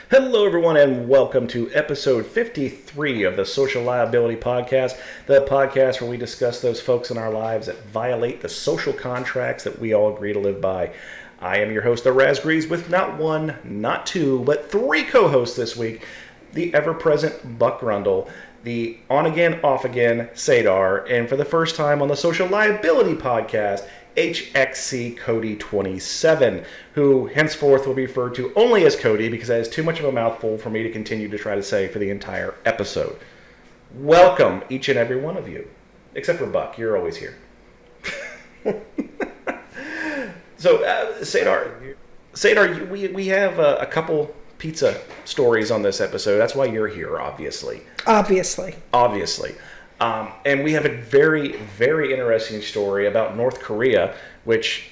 Hello, everyone, and welcome to episode 53 of the Social Liability Podcast, the podcast where we discuss those folks in our lives that violate the social contracts that we all agree to live by. I am your host, the Razgrees, with not one, not two, but three co-hosts this week. The ever-present Buck Rundle, the on-again, off-again Sadar, and for the first time on the Social Liability Podcast, HXC Cody 27, who henceforth will be referred to only as Cody because that is too much of a mouthful for me to continue to try to say for the entire episode. Welcome, each and every one of you. Except for Buck, you're always here. So, Sadar, we have a couple pizza stories on this episode. That's why you're here, obviously. Obviously. And we have a very, very interesting story about North Korea, which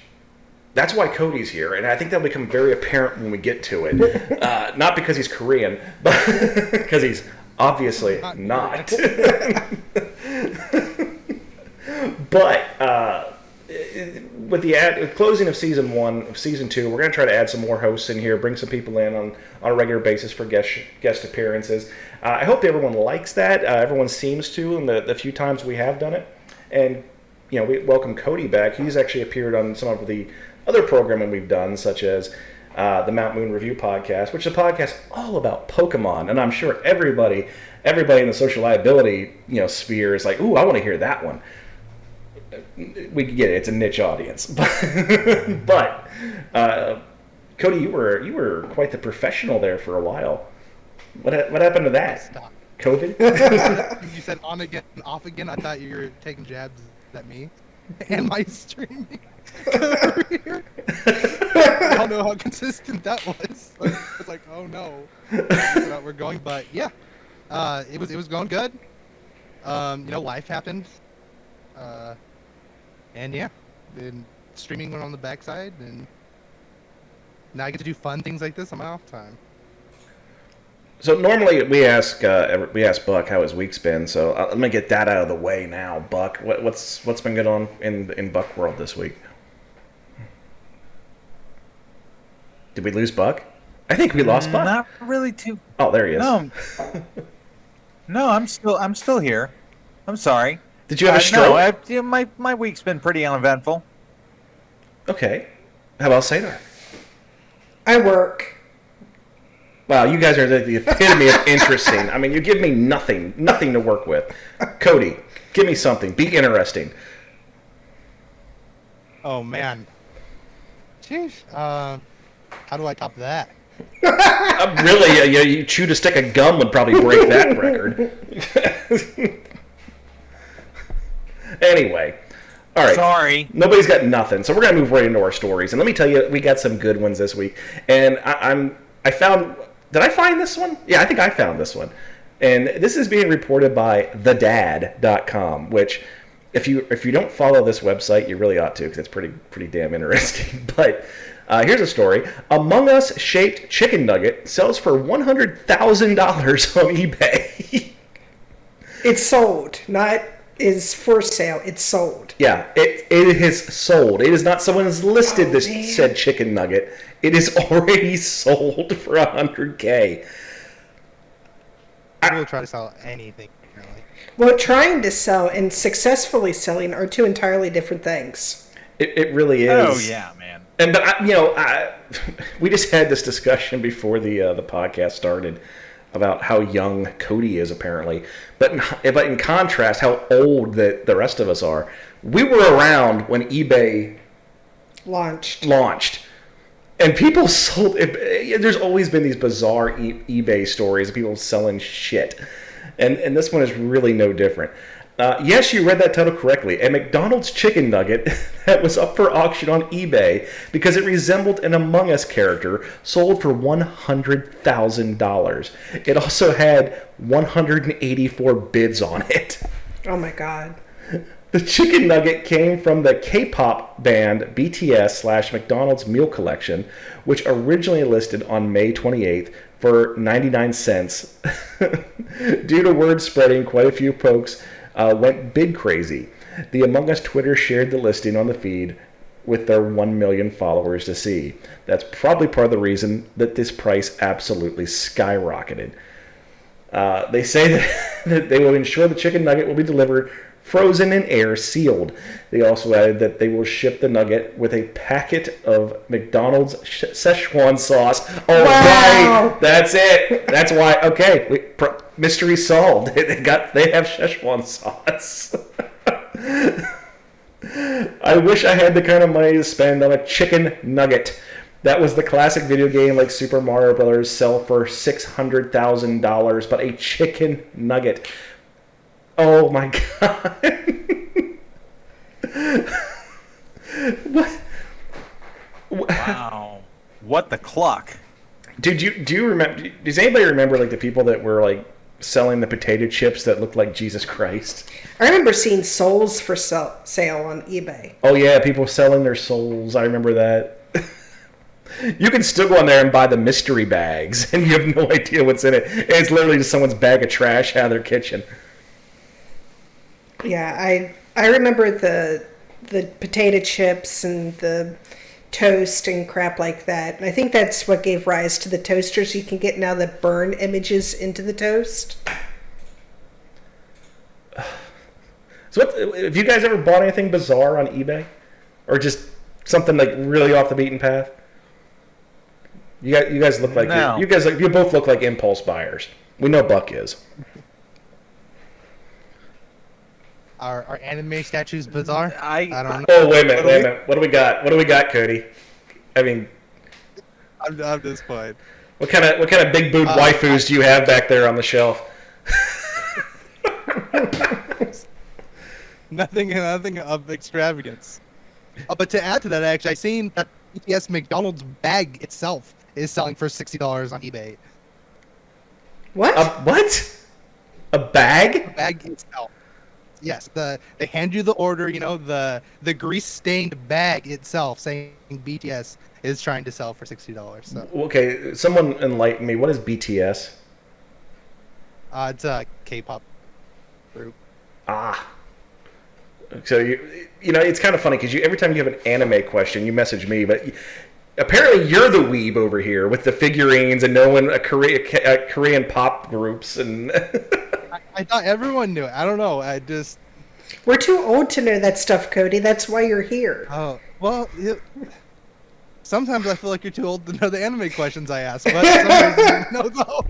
that's why Cody's here. And I think that'll become very apparent when we get to it. Not because he's Korean, but because he's obviously not. But with the closing of season 1, of season 2, we're going to try to add some more hosts in here, bring some people in on a regular basis for guest appearances. I hope everyone likes that. Everyone seems to in the few times we have done it. And, you know, we welcome Cody back. He's actually appeared on some of the other programming we've done, such as the Mount Moon Review podcast, which is a podcast all about Pokemon. And I'm sure everybody in the social liability, sphere is like, ooh, I want to hear that one. We get it; it's a niche audience, but Cody, you were quite the professional there for a while. What happened to that? Stop. COVID? You said on again, off again. I thought you were taking jabs at me and my streaming career. I don't know how consistent that was. I was like, oh no, we're going, but yeah, it was going good. Life happened. And yeah, then streaming went on the backside, and now I get to do fun things like this on my off time. So normally we ask Buck how his week's been. So let me get that out of the way now, Buck. What's been going on in Buck world this week? Did we lose Buck? I think we lost Buck. Not really too. Oh, there he is. No, I'm still here. I'm sorry. Did you have a stroke? No, my week's been pretty uneventful. Okay. How about Sadar? I work. Wow, you guys are the epitome of interesting. I mean, you give me nothing to work with. Cody, give me something. Be interesting. Oh man. Jeez. How do I top that? Really, you chew a stick of gum would probably break that record. Anyway, all right. Sorry. Nobody's got nothing, so we're gonna move right into our stories. And let me tell you, we got some good ones this week. And I found. Did I find this one? Yeah, I think I found this one. And this is being reported by thedad.com, which if you don't follow this website, you really ought to, because it's pretty damn interesting. But here's a story: Among Us shaped chicken nugget sells for $100,000 on eBay. It's sold, not is for sale. It's sold. Yeah, it is sold. It is not someone has listed this said chicken nugget. It is already sold for $100K. People will try to sell anything, apparently. Well, trying to sell and successfully selling are two entirely different things. It really is. Oh yeah, man. And but we just had this discussion before the podcast started about how young Cody is apparently, but in contrast, how old the rest of us are. We were around when eBay launched, and people sold. There's always been these bizarre eBay stories of people selling shit, and this one is really no different. Yes, you read that title correctly. A McDonald's chicken nugget that was up for auction on eBay because it resembled an Among Us character sold for $100,000. It also had 184 bids on it. Oh my God. The chicken nugget came from the K-pop band BTS / McDonald's Meal Collection, which originally listed on May 28th for 99 cents. Due to word spreading, quite a few folks went bid crazy. The Among Us Twitter shared the listing on the feed, with their 1 million followers to see. That's probably part of the reason that this price absolutely skyrocketed. They say that they will ensure the chicken nugget will be delivered frozen and air sealed. They also added that they will ship the nugget with a packet of McDonald's Szechuan sauce. Oh, Wow. right. That's it. That's why. Okay. Mystery solved. They have Szechuan sauce. I wish I had the kind of money to spend on a chicken nugget. That was the classic video game like Super Mario Brothers sell for $600,000, but a chicken nugget. Oh my god. What? Wow. What the cluck? Dude, do you remember? Does anybody remember like the people that were like selling the potato chips that looked like Jesus Christ? I remember seeing souls for sale on eBay. Oh yeah, people selling their souls. I remember that. You can still go on there and buy the mystery bags, and you have no idea what's in it. It's literally just someone's bag of trash out of their kitchen. Yeah, I remember the potato chips and the toast and crap like that. And I think that's what gave rise to the toasters you can get now that burn images into the toast. So, have you guys ever bought anything bizarre on eBay, or just something like really off the beaten path? You guys look like No. you both look like impulse buyers. We know Buck is. Are anime statues bizarre? I don't know. Oh wait a minute. What do we got? What do we got, Cody? I mean, I'm just fine. what kind of big boob waifus do you have back there on the shelf? Nothing of extravagance. But to add to that, actually, I seen that BTS McDonald's bag itself is selling for $60 on eBay. What? What? A bag? The bag itself. Yes, they hand you the order, the grease stained bag itself, saying BTS is trying to sell for $60. So Okay, someone enlighten me. What is BTS? it's a K-pop group. Ah. So it's kind of funny because every time you have an anime question, you message me, but apparently you're the weeb over here with the figurines and knowing Korean pop groups and. I thought everyone knew it. I don't know. We're too old to know that stuff, Cody. That's why you're here. Oh well. Sometimes I feel like you're too old to know the anime questions I ask, but sometimes no, though.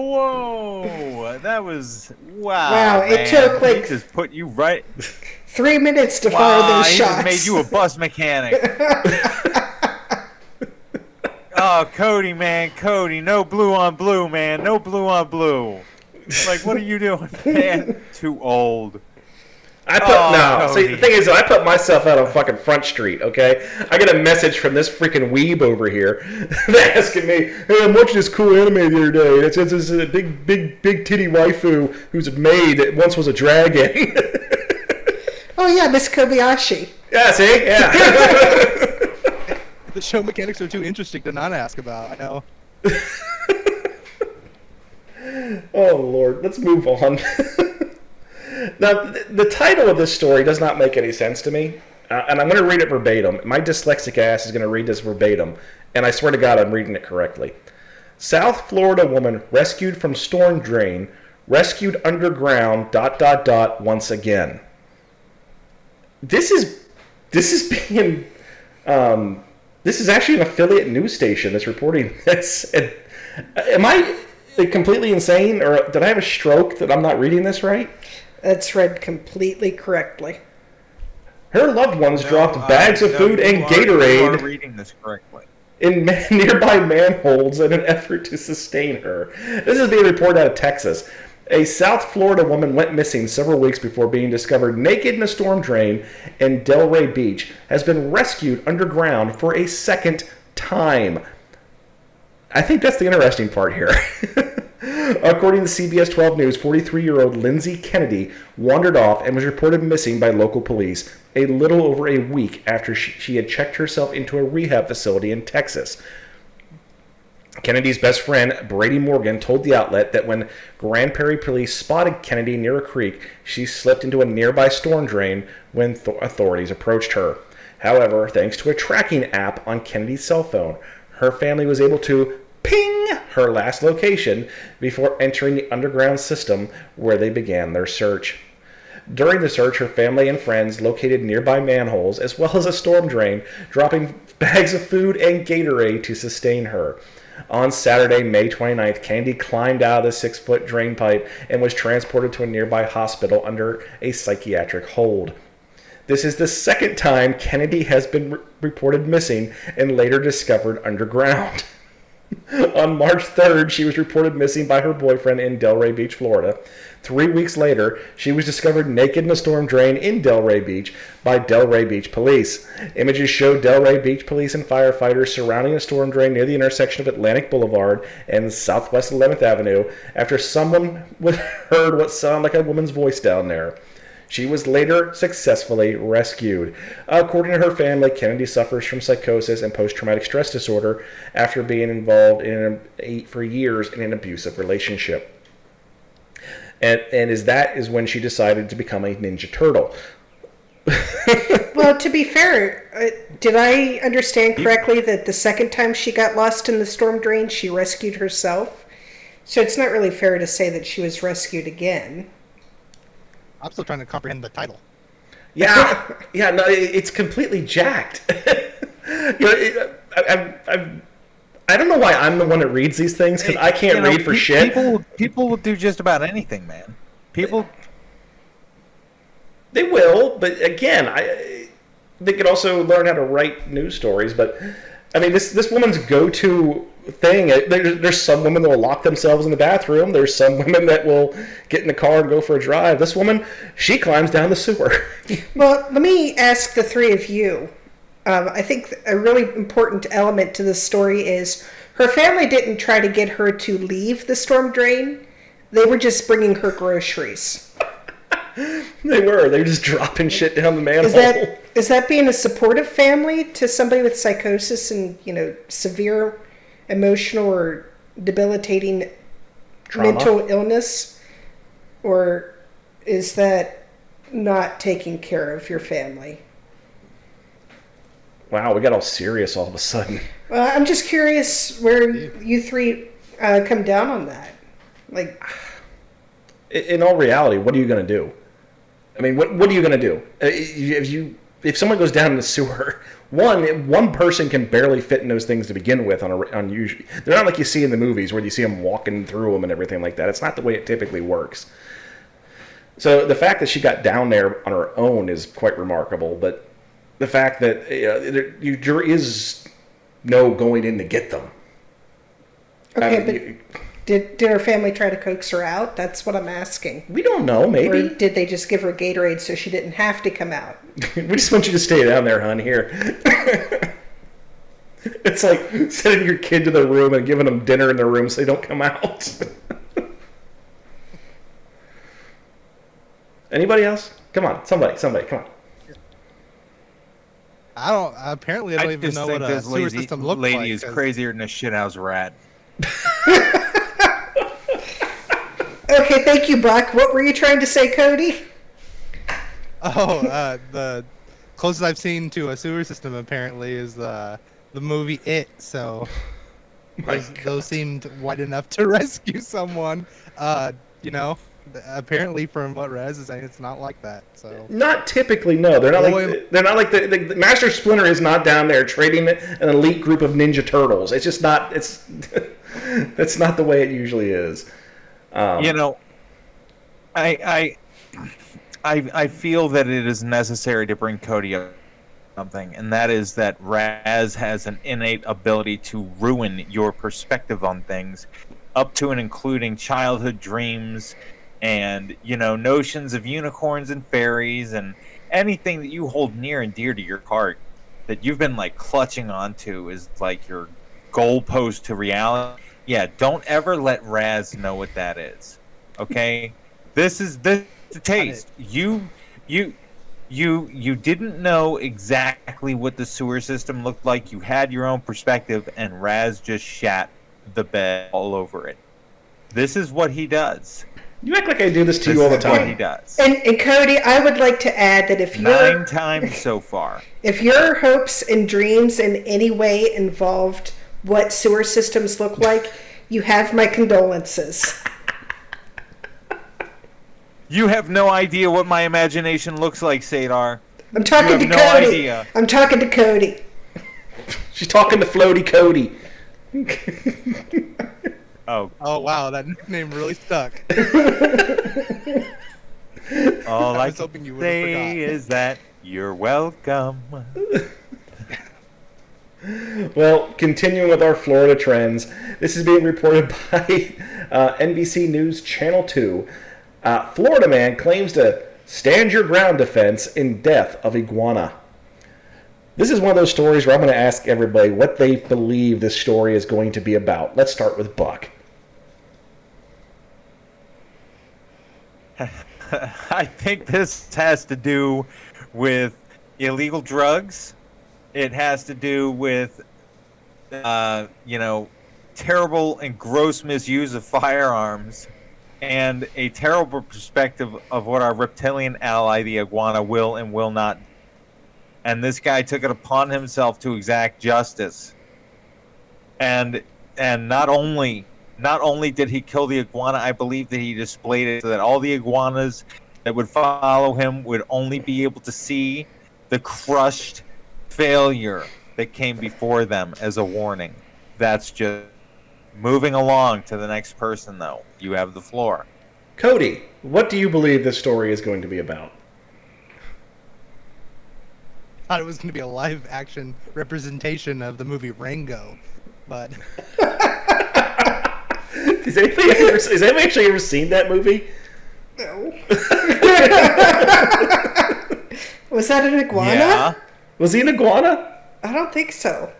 Whoa! That was wow. Wow, it took, like- he just put you right. 3 minutes to fire those He shots. just made you a bus mechanic. Oh, Cody, no blue on blue, man, no blue on blue. Like, what are you doing, man? Too old. See, Cody. the thing is, I put myself out on fucking Front Street, okay? I get a message from this freaking weeb over here asking me, hey, I'm watching this cool anime the other day. It's a big titty waifu who's a maid that once was a dragon. Oh yeah, Miss Kobayashi. Yeah, see? Yeah. The show mechanics are too interesting to not ask about. I know. Oh, Lord. Let's move on. Now, the title of this story does not make any sense to me, and I'm going to read it verbatim. My dyslexic ass is going to read this verbatim, and I swear to God I'm reading it correctly. South Florida woman rescued from storm drain, rescued underground, ... once again. This is being... this is actually an affiliate news station that's reporting this. Am I completely insane, or did I have a stroke that I'm not reading this right? That's read completely correctly. Her loved ones dropped bags of food and Gatorade You are reading this correctly. in nearby manholes in an effort to sustain her. This is being reported out of Texas. A South Florida woman went missing several weeks before being discovered naked in a storm drain in Delray Beach, has been rescued underground for a second time. I think that's the interesting part here. According to CBS 12 News, 43-year-old Lindsay Kennedy wandered off and was reported missing by local police a little over a week after she had checked herself into a rehab facility in Texas. Kennedy's best friend, Brady Morgan, told the outlet that when Grand Prairie police spotted Kennedy near a creek, she slipped into a nearby storm drain when authorities approached her. However, thanks to a tracking app on Kennedy's cell phone, her family was able to ping her last location before entering the underground system where they began their search. During the search, her family and friends located nearby manholes as well as a storm drain, dropping bags of food and Gatorade to sustain her. On Saturday, May 29th, Kennedy climbed out of the 6-foot drain pipe and was transported to a nearby hospital under a psychiatric hold. This is the second time Kennedy has been reported missing and later discovered underground. On March 3rd, she was reported missing by her boyfriend in Delray Beach, Florida. 3 weeks later, she was discovered naked in a storm drain in Delray Beach by Delray Beach police. Images show Delray Beach police and firefighters surrounding a storm drain near the intersection of Atlantic Boulevard and Southwest 11th Avenue after someone heard what sounded like a woman's voice down there. She was later successfully rescued. According to her family, Kennedy suffers from psychosis and post-traumatic stress disorder after being involved for years in an abusive relationship. And that is when she decided to become a Ninja Turtle. Well, to be fair, did I understand correctly that the second time she got lost in the storm drain, she rescued herself? So it's not really fair to say that she was rescued again. I'm still trying to comprehend the title. Yeah, no, it's completely jacked. I don't know why I'm the one that reads these things, because I can't read for shit. People will do just about anything, man. They will, but again, they could also learn how to write news stories. But I mean, this woman's go-to thing. There's some women that will lock themselves in the bathroom. There's some women that will get in the car and go for a drive. This woman, she climbs down the sewer. Well, let me ask the three of you. I think a really important element to this story is her family didn't try to get her to leave the storm drain. They were just bringing her groceries. They were just dropping shit down the manhole. Is that being a supportive family to somebody with psychosis and, severe emotional or debilitating trauma, mental illness? Or is that not taking care of your family? Wow, we got all serious all of a sudden. Well, I'm just curious where you three come down on that. Like, in all reality, what are you going to do? I mean, what are you going to do? If someone goes down in the sewer, one person can barely fit in those things to begin with. Usually, they're not like you see in the movies where you see them walking through them and everything like that. It's not the way it typically works. So the fact that she got down there on her own is quite remarkable. But the fact that there is no going in to get them. Okay, but did her family try to coax her out? That's what I'm asking. We don't know, maybe. Or did they just give her Gatorade so she didn't have to come out? We just want you to stay down there, hon, here. It's like sending your kid to the room and giving them dinner in their room so they don't come out. Anybody else? Come on, somebody, come on. Apparently, I don't even know what a sewer system looks like. Lady is crazier than a shithouse rat. Okay, thank you, Brock. What were you trying to say, Cody? The closest I've seen to a sewer system apparently is the movie It. So those seemed wide enough to rescue someone. Apparently, from what Rez is saying, it's not like that. So not typically, no. They're not like the Master Splinter is not down there trading an elite group of Ninja Turtles. It's just not. It's that's not the way it usually is. I feel that it is necessary to bring Cody up something, and that is that Raz has an innate ability to ruin your perspective on things, up to and including childhood dreams and notions of unicorns and fairies and anything that you hold near and dear to your heart that you've been like clutching onto is like your goalpost to reality. Yeah, don't ever let Raz know what that is. Okay? This is the taste. You didn't know exactly what the sewer system looked like. You had your own perspective, and Raz just shat the bed all over it. This is what he does. You act like I do this to This you all the is what he time. does. And Cody, I would like to add that if 9 times so far. if your hopes and dreams in any way involved what sewer systems look like, you have my condolences. You have no idea what my imagination looks like, Sadar. I'm talking to You have no Cody. idea. I'm talking to Cody. She's talking to Floaty Cody. Oh, Oh wow, that nickname really stuck. all I was can hoping you would've say forgot. is that you're welcome. Well, continuing with our Florida trends, this is being reported by NBC News Channel 2. Florida man claims to stand your ground defense in death of iguana. This is one of those stories where I'm going to ask everybody what they believe this story is going to be about. Let's start with Buck. I think this has to do with illegal drugs. It has to do with, terrible and gross misuse of firearms, and a terrible perspective of what our reptilian ally, the iguana, will and will not. And this guy took it upon himself to exact justice. And not only did he kill the iguana, I believe that he displayed it so that all the iguanas that would follow him would only be able to see the crushed failure that came before them as a warning. That's just moving along to the next person, though. You have the floor. Cody, what do you believe this story is going to be about? Thought it was going to be a live action representation of the movie Rango, but Has anybody actually ever seen that movie? No. Was that an iguana? Yeah. Was he an iguana? I don't think so.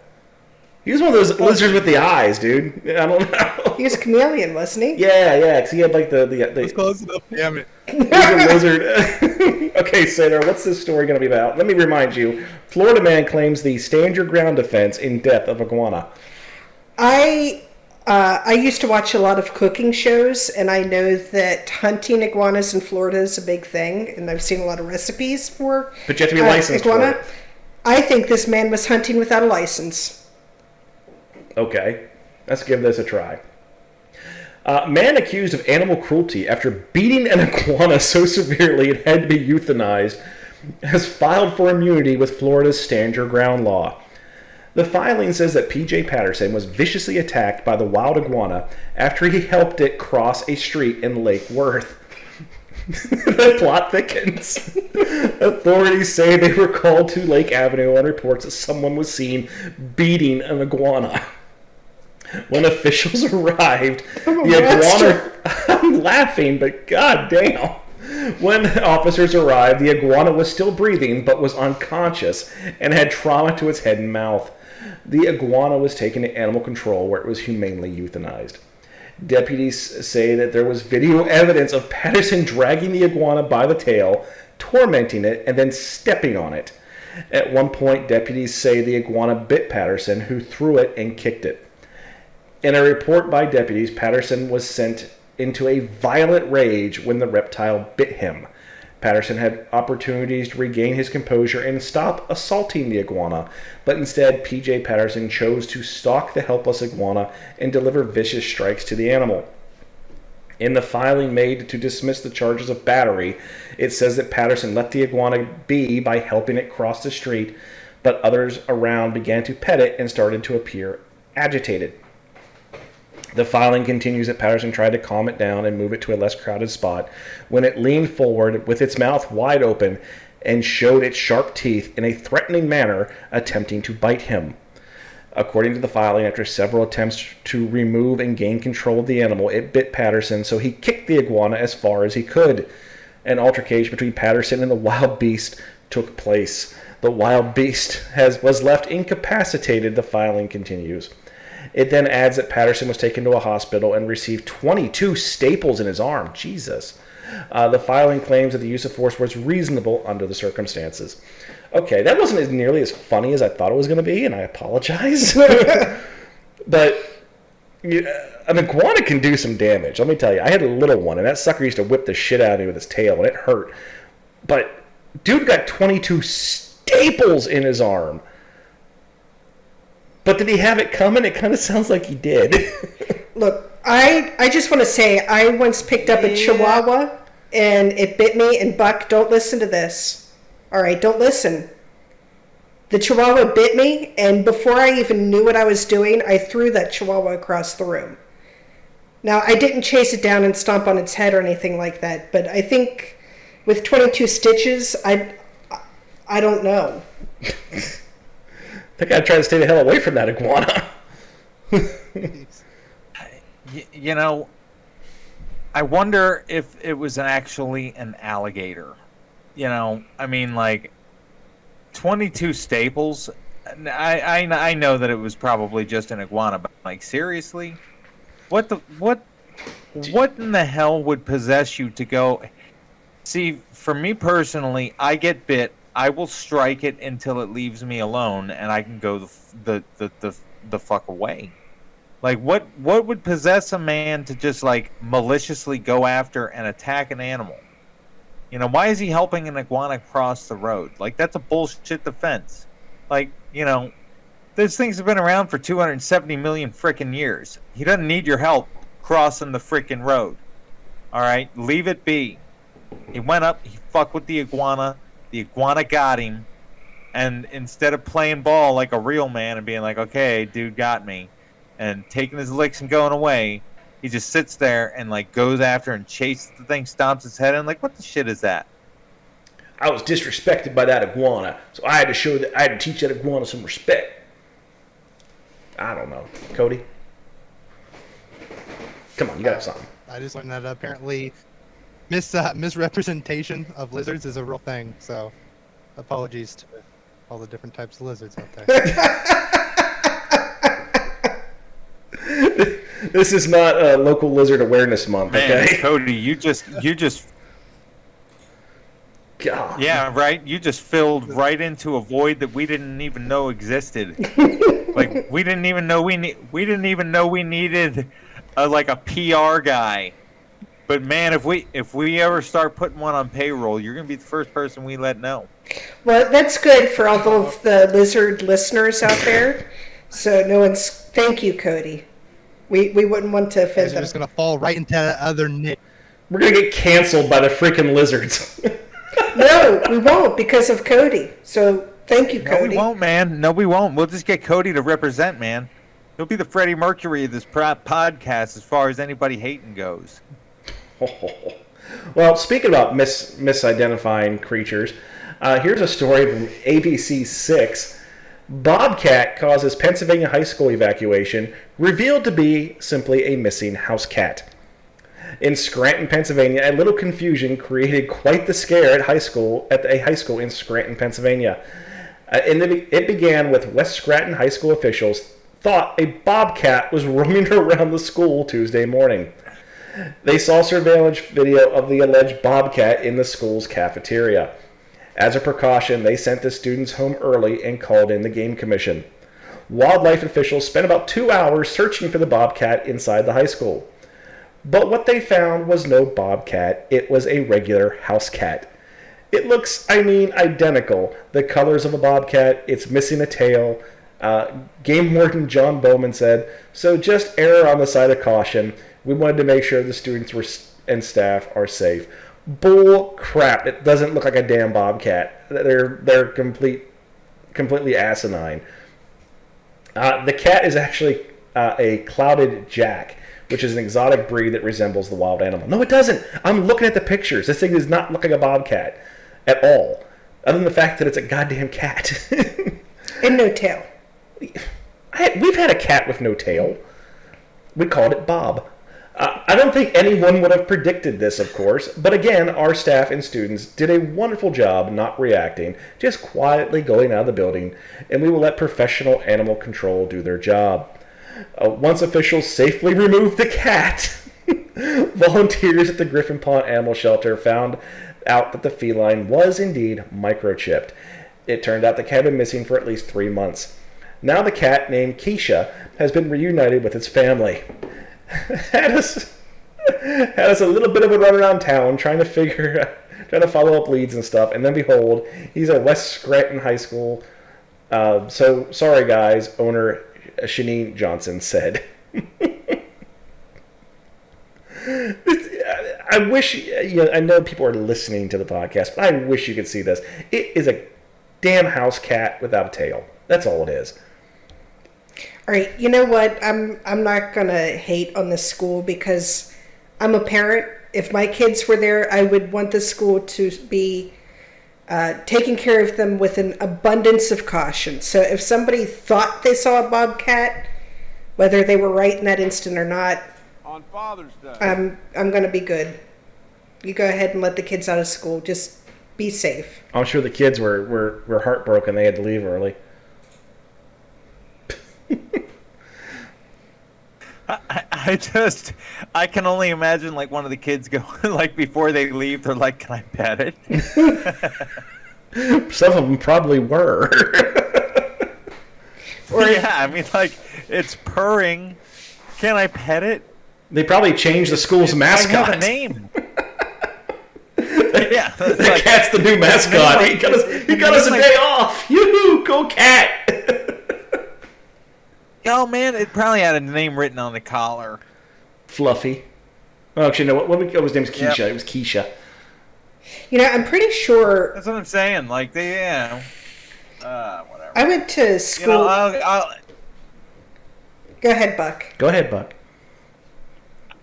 He was one of those lizards with the eyes, dude. I don't know. He was a chameleon, wasn't he? Yeah, because he had like the it's close enough. Damn it! he was a lizard. Okay, Sadar, what's this story going to be about? Let me remind you. Florida man claims the stand your ground defense in death of iguana. I used to watch a lot of cooking shows, and I know that hunting iguanas in Florida is a big thing, and I've seen a lot of recipes for But you have to be licensed iguana. for it. I think this man was hunting without a license. Okay, let's give this a try. Man accused of animal cruelty after beating an iguana so severely it had to be euthanized has filed for immunity with Florida's Stand Your Ground law. The filing says that P.J. Patterson was viciously attacked by the wild iguana after he helped it cross a street in Lake Worth. The plot thickens. Authorities say they were called to Lake Avenue on reports that someone was seen beating an iguana. When officials arrived, the iguana... I'm laughing, but goddamn. When officers arrived, the iguana was still breathing but was unconscious and had trauma to its head and mouth. The iguana was taken to animal control where it was humanely euthanized. Deputies say that there was video evidence of Patterson dragging the iguana by the tail, tormenting it, and then stepping on it. At one point, deputies say the iguana bit Patterson, who threw it and kicked it. In a report by deputies, Patterson was sent into a violent rage when the reptile bit him. Patterson had opportunities to regain his composure and stop assaulting the iguana, but instead P.J. Patterson chose to stalk the helpless iguana and deliver vicious strikes to the animal. In the filing made to dismiss the charges of battery, it says that Patterson let the iguana be by helping it cross the street, but others around began to pet it and started to appear agitated. The filing continues that Patterson tried to calm it down and move it to a less crowded spot when it leaned forward with its mouth wide open and showed its sharp teeth in a threatening manner, attempting to bite him. According to the filing, after several attempts to remove and gain control of the animal, it bit Patterson, so he kicked the iguana as far as he could. An altercation between Patterson and the wild beast took place. The wild beast was left incapacitated, the filing continues. It then adds that Patterson was taken to a hospital and received 22 staples in his arm. Jesus. The filing claims that the use of force was reasonable under the circumstances. Okay, that wasn't nearly as funny as I thought it was going to be, and I apologize. But An iguana can do some damage. Let me tell you. I had a little one, and that sucker used to whip the shit out of me with his tail, and it hurt. But dude got 22 staples in his arm. But did he have it coming? It kind of sounds like he did. Look, I just want to say I once picked up a Chihuahua and it bit me. And Buck, don't listen to this. All right, don't listen. The Chihuahua bit me, and before I even knew what I was doing, I threw that Chihuahua across the room. Now, I didn't chase it down and stomp on its head or anything like that, but I think with 22 stitches, I don't know. I think I'd try to stay the hell away from that iguana. You know, I wonder if it was actually an alligator. You know, I mean, like, 22 staples. I know that it was probably just an iguana, but like, seriously, what in the hell would possess you to go? See, for me personally, I get bit, I will strike it until it leaves me alone, and I can go the fuck away. Like, what would possess a man to just like maliciously go after and attack an animal? You know, why is he helping an iguana cross the road? Like, that's a bullshit defense. Like, you know, those things have been around for 270 million frickin' years. He doesn't need your help crossing the frickin' road. All right, leave it be. He went up, he fucked with the iguana got him, and instead of playing ball like a real man and being like, okay, dude got me, and taking his licks and going away, he just sits there and like goes after and chases the thing, stomps its head in. Like, what the shit is that? I was disrespected by that iguana, so I had to teach that iguana some respect. I don't know, Cody. Come on, you got something. I just learned that apparently misrepresentation of lizards is a real thing. So, apologies to all the different types of lizards out there. This is not a local lizard awareness month, man, okay? Cody, you just God. Yeah, right. You just filled right into a void that we didn't even know existed. Like, we didn't even know we needed a PR guy. But man, if we ever start putting one on payroll, you're gonna be the first person we let know. Well, that's good for all of the lizard listeners out there. So no one's. Thank you, Cody. We wouldn't want to offend them. They're just gonna fall right into that other niche. We're gonna get canceled by the freaking lizards. No, we won't because of Cody. So thank you, Cody. No, we won't, man. No, we won't. We'll just get Cody to represent, man. He'll be the Freddie Mercury of this podcast as far as anybody hating goes. Well, speaking about misidentifying creatures, here's a story from ABC 6. Bobcat causes Pennsylvania high school evacuation, revealed to be simply a missing house cat. In Scranton, Pennsylvania, a little confusion created quite the scare at a high school in Scranton, Pennsylvania. It began with West Scranton high school officials thought a bobcat was roaming around the school Tuesday morning. They saw surveillance video of the alleged bobcat in the school's cafeteria. As a precaution, they sent the students home early and called in the game commission. Wildlife officials spent about 2 hours searching for the bobcat inside the high school. But what they found was no bobcat. It was a regular house cat. It looks, identical. The colors of a bobcat. It's missing a tail. Game warden John Bowman said, "So just err on the side of caution. We wanted to make sure the students and staff are safe." Bull crap! It doesn't look like a damn bobcat. They're completely asinine. The cat is actually a clouded jack, which is an exotic breed that resembles the wild animal. No, it doesn't. I'm looking at the pictures. This thing does not look like a bobcat at all, other than the fact that it's a goddamn cat. And no tail. We've had a cat with no tail. We called it Bob. I don't think anyone would have predicted this, of course, but again, our staff and students did a wonderful job not reacting, just quietly going out of the building, and we will let professional animal control do their job. Once officials safely removed the cat, volunteers at the Griffin Pond Animal Shelter found out that the feline was indeed microchipped. It turned out the cat had been missing for at least 3 months. Now the cat, named Keisha, has been reunited with its family. Had us a little bit of a run around town trying to follow up leads and stuff, and then behold, he's at West Scranton High School. So sorry, guys, owner Shanine Johnson said. I wish, I know people are listening to the podcast, but I wish you could see this. It is a damn house cat without a tail. That's all it is. All right, you know what? I'm not gonna hate on the school because I'm a parent. If my kids were there, I would want the school to be taking care of them with an abundance of caution. So if somebody thought they saw a bobcat, whether they were right in that instant or not, on Father's Day, I'm gonna be good. You go ahead and let the kids out of school. Just be safe. I'm sure the kids were heartbroken. They had to leave early. I can only imagine like one of the kids go like before they leave, they're like, "Can I pet it?" Some of them probably were. Yeah, I mean, like it's purring. Can I pet it? They probably changed the school's mascot. I have a name. Yeah, the cat's the new mascot. He got us a day off. Yoo-hoo, go cat. Oh man, it probably had a name written on the collar. Fluffy. Oh, actually, no. His name's Keisha. Yep. It was Keisha. You know, I'm pretty sure. That's what I'm saying. Like whatever. I went to school. You know, I'll Go ahead, Buck. Go ahead, Buck.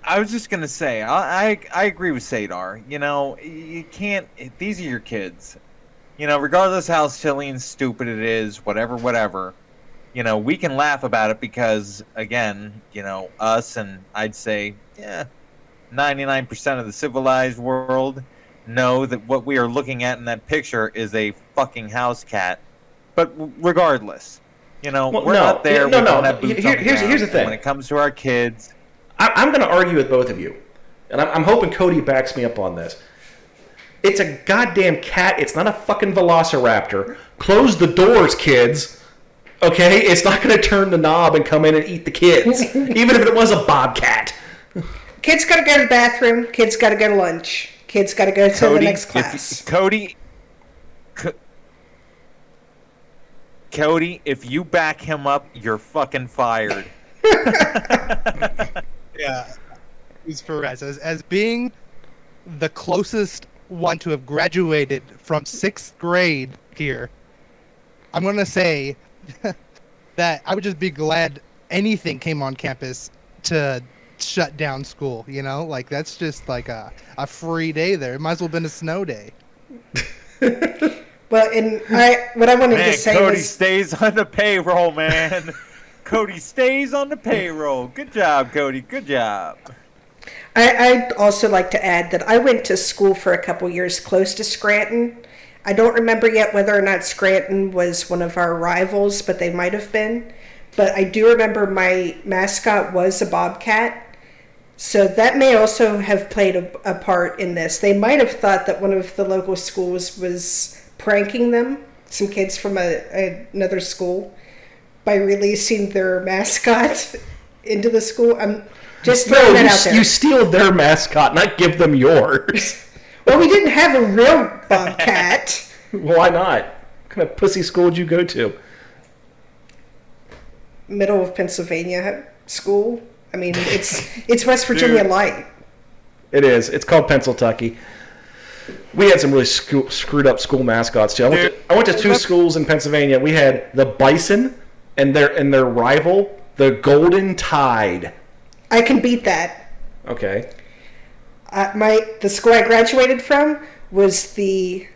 I was just gonna say, I agree with Sadar. You know, you can't. These are your kids. You know, regardless how silly and stupid it is, whatever. You know, we can laugh about it because, again, you know, us and I'd say, 99% of the civilized world know that what we are looking at in that picture is a fucking house cat. But regardless, you know, we're not there. We don't have boots on the ground. Here's the thing. When it comes to our kids, I'm going to argue with both of you, and I'm hoping Cody backs me up on this. It's a goddamn cat. It's not a fucking velociraptor. Close the doors, kids. Okay? It's not going to turn the knob and come in and eat the kids, even if it was a bobcat. Kids got to go to the bathroom. Kids got to go to lunch. Kids got to go to the next class. Cody, if you back him up, you're fucking fired. Yeah, Luis Perez as being the closest one to have graduated from 6th grade here, I'm gonna say that I would just be glad anything came on campus to shut down school. You know, like that's just like a free day there. It might as well have been a snow day. Well, and what I wanted to say Cody was stays on the payroll, man. Cody stays on the payroll. Good job, Cody. Good job. I'd also like to add that I went to school for a couple years close to Scranton. I don't remember yet whether or not Scranton was one of our rivals, but they might have been. But I do remember my mascot was a bobcat. So that may also have played a part in this. They might have thought that one of the local schools was pranking them, some kids from another school, by releasing their mascot into the school. I'm just throwing that out there. You steal their mascot, not give them yours. Well, we didn't have a real bobcat. Why not? What kind of pussy school did you go to? Middle of Pennsylvania school. I mean, it's West Virginia light. It is. It's called Pennsyltucky. We had some really screwed up school mascots too. I went to two schools in Pennsylvania. We had the Bison and their rival, the Golden Tide. I can beat that. Okay. The school I graduated from was the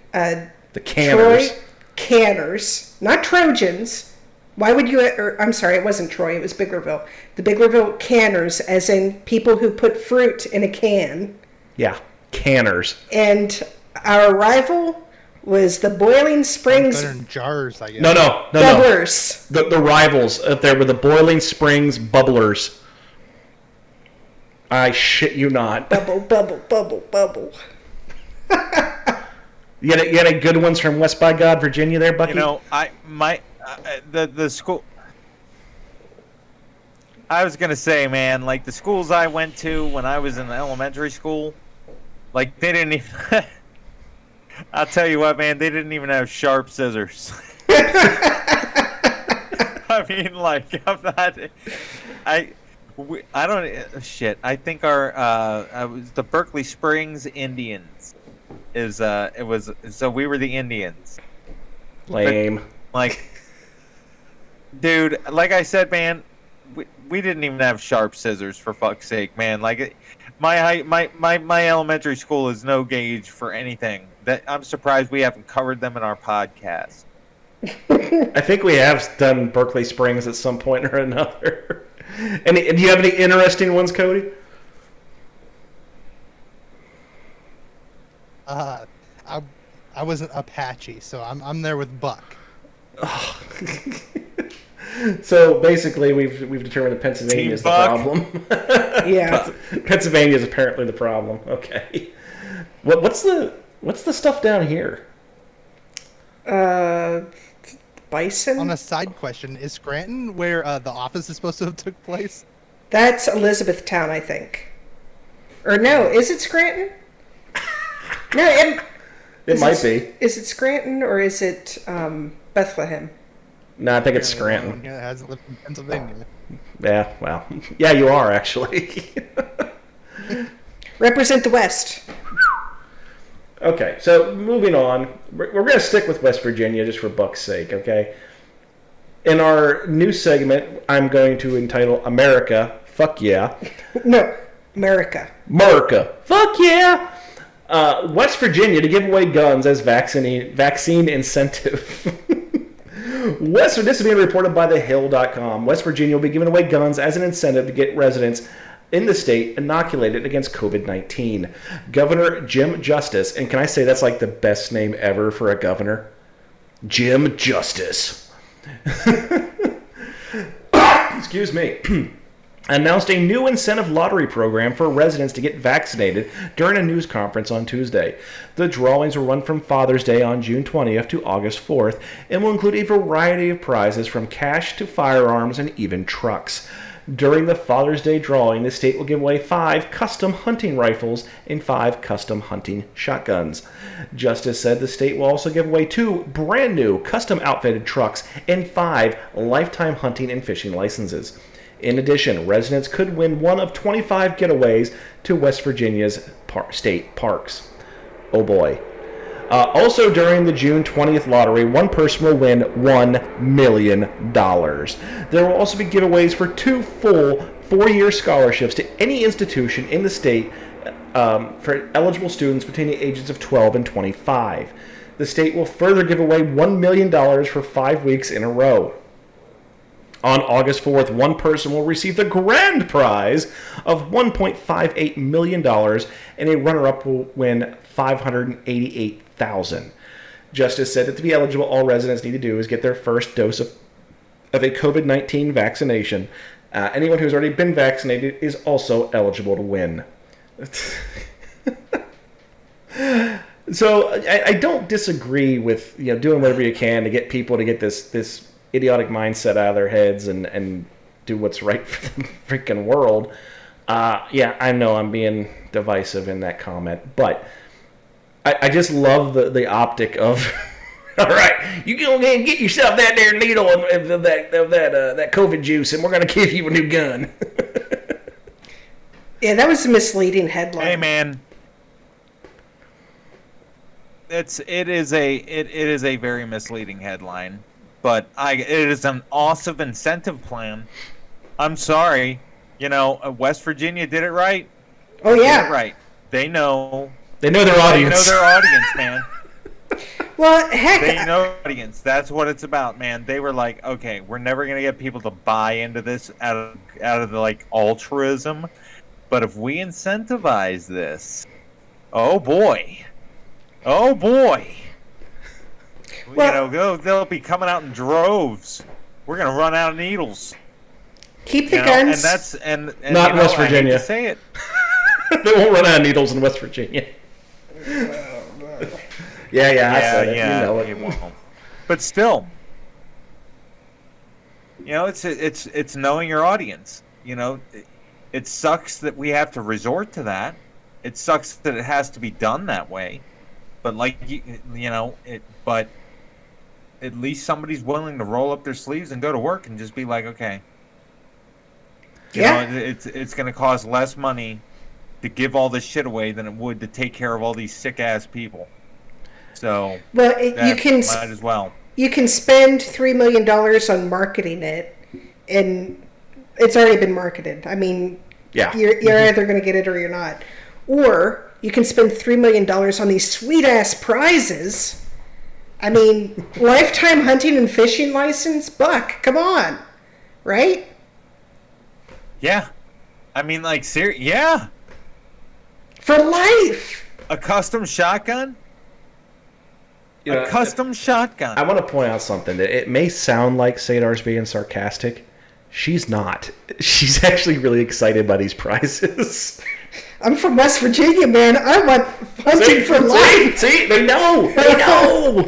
Canners. Troy Canners, not Trojans. Why would you? I'm sorry, it wasn't Troy. It was Biglerville. The Biglerville Canners, as in people who put fruit in a can. Yeah, Canners. And our rival was the Boiling Springs. Better in jars, I guess. No. Bubblers. The rivals up there were the Boiling Springs Bubblers. I shit you not. Bubble. You had any good ones from West by God, Virginia there, Bucky? You know, the school. I was gonna say, man, like the schools I went to when I was in elementary school, like they didn't even. I'll tell you what, man, they didn't even have sharp scissors. I mean, like, I don't shit. I think I was the Berkeley Springs Indians. It was so we were the Indians. Lame. But, like, dude, like I said, man, we didn't even have sharp scissors, for fuck's sake, man. Like, my elementary school is no gauge for anything. That I'm surprised we haven't covered them in our podcast. I think we have done Berkeley Springs at some point or another. And do you have any interesting ones, Cody? I was an Apache, so I'm there with Buck. Oh. So basically, we've determined that Pennsylvania is the problem. Yeah, Pennsylvania is apparently the problem. Okay. What's the stuff down here? Bison. On a side question, is Scranton where the office is supposed to have took place? That's Elizabethtown, I think. Or no, is it Scranton? No, It might be. Is it Scranton or is it Bethlehem? No, I think it's Scranton. Yeah, it hasn't lived in Pennsylvania. Yeah, well, yeah, you are actually. Represent the West. Okay, so moving on, we're going to stick with West Virginia just for Buck's sake, okay? In our new segment, I'm going to entitle America, Fuck Yeah. No, America. America, Fuck Yeah! West Virginia to give away guns as vaccine incentive. This is being reported by TheHill.com. West Virginia will be giving away guns as an incentive to get residents in the state inoculated against COVID-19. Governor Jim Justice, and can I say that's like the best name ever for a governor? Jim Justice. Excuse me. Announced a new incentive lottery program for residents to get vaccinated during a news conference on Tuesday. The drawings will run from Father's Day on June 20th to August 4th and will include a variety of prizes from cash to firearms and even trucks. During the Father's Day drawing, the state will give away 5 custom hunting rifles and 5 custom hunting shotguns. Justice said the state will also give away 2 brand new custom outfitted trucks and 5 lifetime hunting and fishing licenses. In addition, residents could win one of 25 getaways to West Virginia's state parks. Oh boy. Also during the June 20th lottery, one person will win $1 million. There will also be giveaways for 2 full 4-year scholarships to any institution in the state for eligible students between the ages of 12 and 25. The state will further give away $1 million for 5 weeks in a row. On August 4th, one person will receive the grand prize of $1.58 million, and a runner-up will win $588,000. Justice said that to be eligible, all residents need to do is get their first dose of a COVID-19 vaccination. Anyone who's already been vaccinated is also eligible to win. So I don't disagree with doing whatever you can to get people to get this idiotic mindset out of their heads and do what's right for the freaking world. Yeah, I know I'm being divisive in that comment, but I just love the optic of, all right, you go ahead and get yourself that there needle of that COVID juice, and we're going to give you a new gun. Yeah, that was a misleading headline. Hey, man. It is a very misleading headline. But it is an awesome incentive plan. I'm sorry, West Virginia did it right. Oh yeah, did it right. They know their audience. They know their audience, man. Well, heck, they know their audience. That's what it's about, man. They were like, okay, we're never gonna get people to buy into this out of the like altruism, but if we incentivize this, oh boy. Well, they'll be coming out in droves. We're gonna run out of needles. Keep the guns. And that's and not West Virginia. I hate to say it. They won't run out of needles in West Virginia. Yeah, I said it. It won't. But still, it's knowing your audience. You know, it sucks that we have to resort to that. It sucks that it has to be done that way. But but at least somebody's willing to roll up their sleeves and go to work and just be like, okay, it's going to cost less money to give all this shit away than it would to take care of all these sick ass people. So you can might as well. You can spend $3 million on marketing it, and it's already been marketed. I mean, you're either going to get it or you're not. Or you can spend $3 million on these sweet ass prizes. I mean, lifetime hunting and fishing license, Buck. Come on, right? Yeah, I mean, like, yeah. For life. A custom shotgun. A custom shotgun. I want to point out something. It may sound like Sadar's being sarcastic. She's not. She's actually really excited by these prizes. I'm from West Virginia, man. I want hunting for life. See, they know. They know.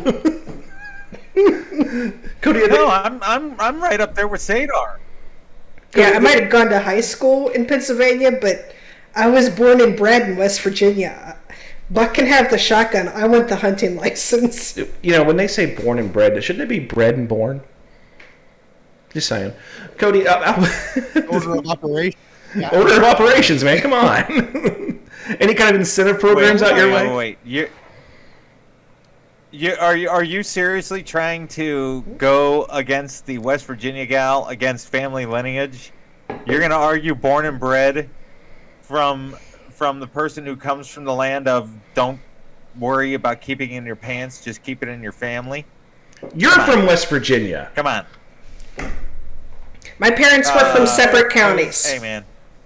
Cody, no, I'm right up there with Sadar. Yeah, I might have gone to high school in Pennsylvania, but I was born and bred in West Virginia. Buck can have the shotgun. I want the hunting license. You know, when they say born and bred, shouldn't it be bred and born? Just saying. Cody, Order of operations. Yeah. Order of operations, man. Come on. Any kind of incentive programs out your way? Wait. Are you seriously trying to go against the West Virginia gal against family lineage? You're going to argue born and bred from the person who comes from the land of don't worry about keeping it in your pants, just keep it in your family? You're from West Virginia. Come on. My parents were from separate counties. Hey, man.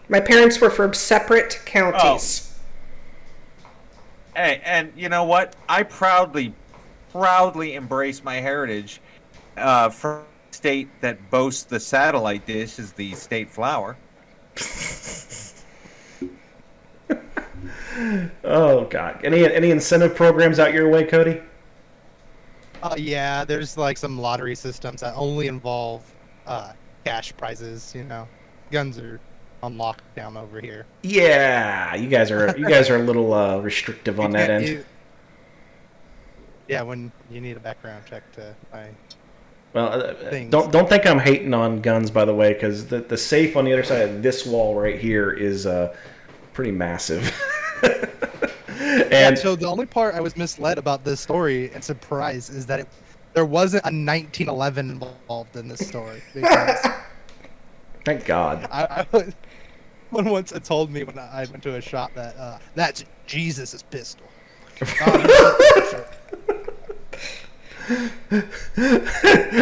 My parents were from separate counties. Oh. Hey, and you know what? I proudly embrace my heritage from a state that boasts the satellite dish as the state flower. Oh God! Any incentive programs out your way, Cody? Yeah, there's like some lottery systems that only involve cash prizes. You know, guns are on lockdown over here. Yeah, you guys are a little restrictive on that end. Yeah, when you need a background check to buy. Well, don't think I'm hating on guns, by the way, because the safe on the other side of this wall right here is pretty massive. And so the only part I was misled about this story and surprised is that there wasn't a 1911 involved in this story. Thank God. Someone once told me when I went to a shop that that's Jesus' pistol.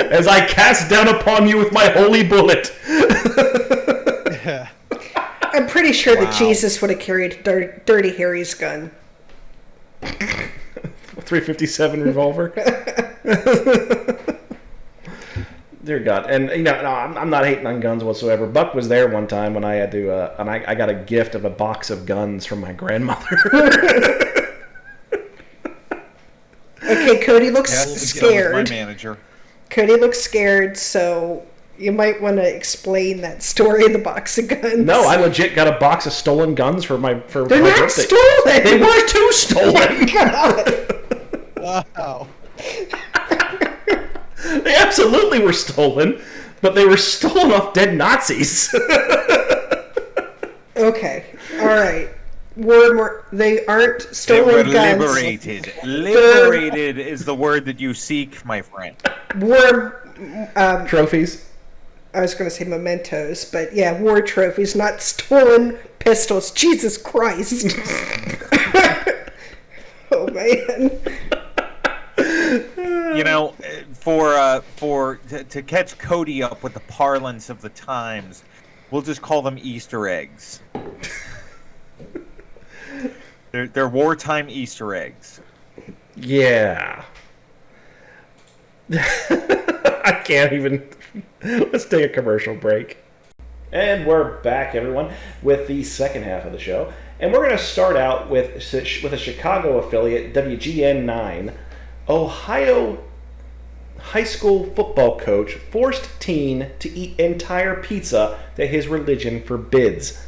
As I cast down upon you with my holy bullet. Yeah. I'm pretty sure that Jesus would have carried Dirty Harry's gun. 357 revolver. Dear God, and no, I'm not hating on guns whatsoever. Buck was there one time when I had to, and I got a gift of a box of guns from my grandmother. Okay, Cody looks scared. My manager. Cody looks scared, so you might want to explain that story of the box of guns. No, I legit got a box of stolen guns for my birthday. They're not stolen. They were too stolen. Wow. They absolutely were stolen, but they were stolen off dead Nazis. Okay, all right. They aren't stolen guns. Liberated. Liberated is the word that you seek, my friend. Trophies. I was going to say mementos, but yeah, war trophies, not stolen pistols. Jesus Christ. Oh, man. You know, to catch Cody up with the parlance of the times, we'll just call them Easter eggs. They're wartime Easter eggs. Yeah. I can't even. Let's take a commercial break. And we're back, everyone, with the second half of the show. And we're going to start out with a Chicago affiliate, WGN 9, Ohio high school football coach forced teen to eat entire pizza that his religion forbids.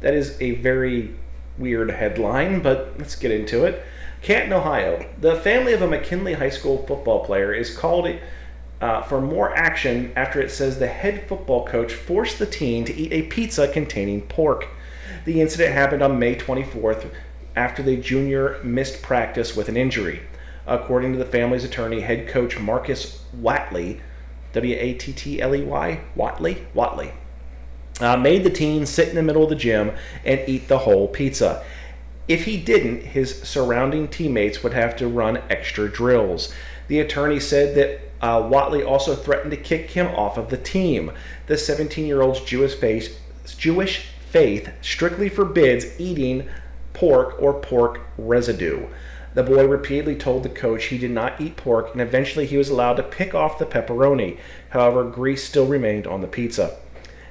That is a very weird headline, but let's get into it. Canton, Ohio. The family of a McKinley High School football player is called for more action after it says the head football coach forced the teen to eat a pizza containing pork. The incident happened on May 24th after the junior missed practice with an injury. According to the family's attorney, head coach Marcus Watley, Wattley, Watley, made the teen sit in the middle of the gym and eat the whole pizza. If he didn't, his surrounding teammates would have to run extra drills. The attorney said that Watley also threatened to kick him off of the team. The 17-year-old's Jewish faith strictly forbids eating pork or pork residue. The boy repeatedly told the coach he did not eat pork, and eventually he was allowed to pick off the pepperoni. However, grease still remained on the pizza.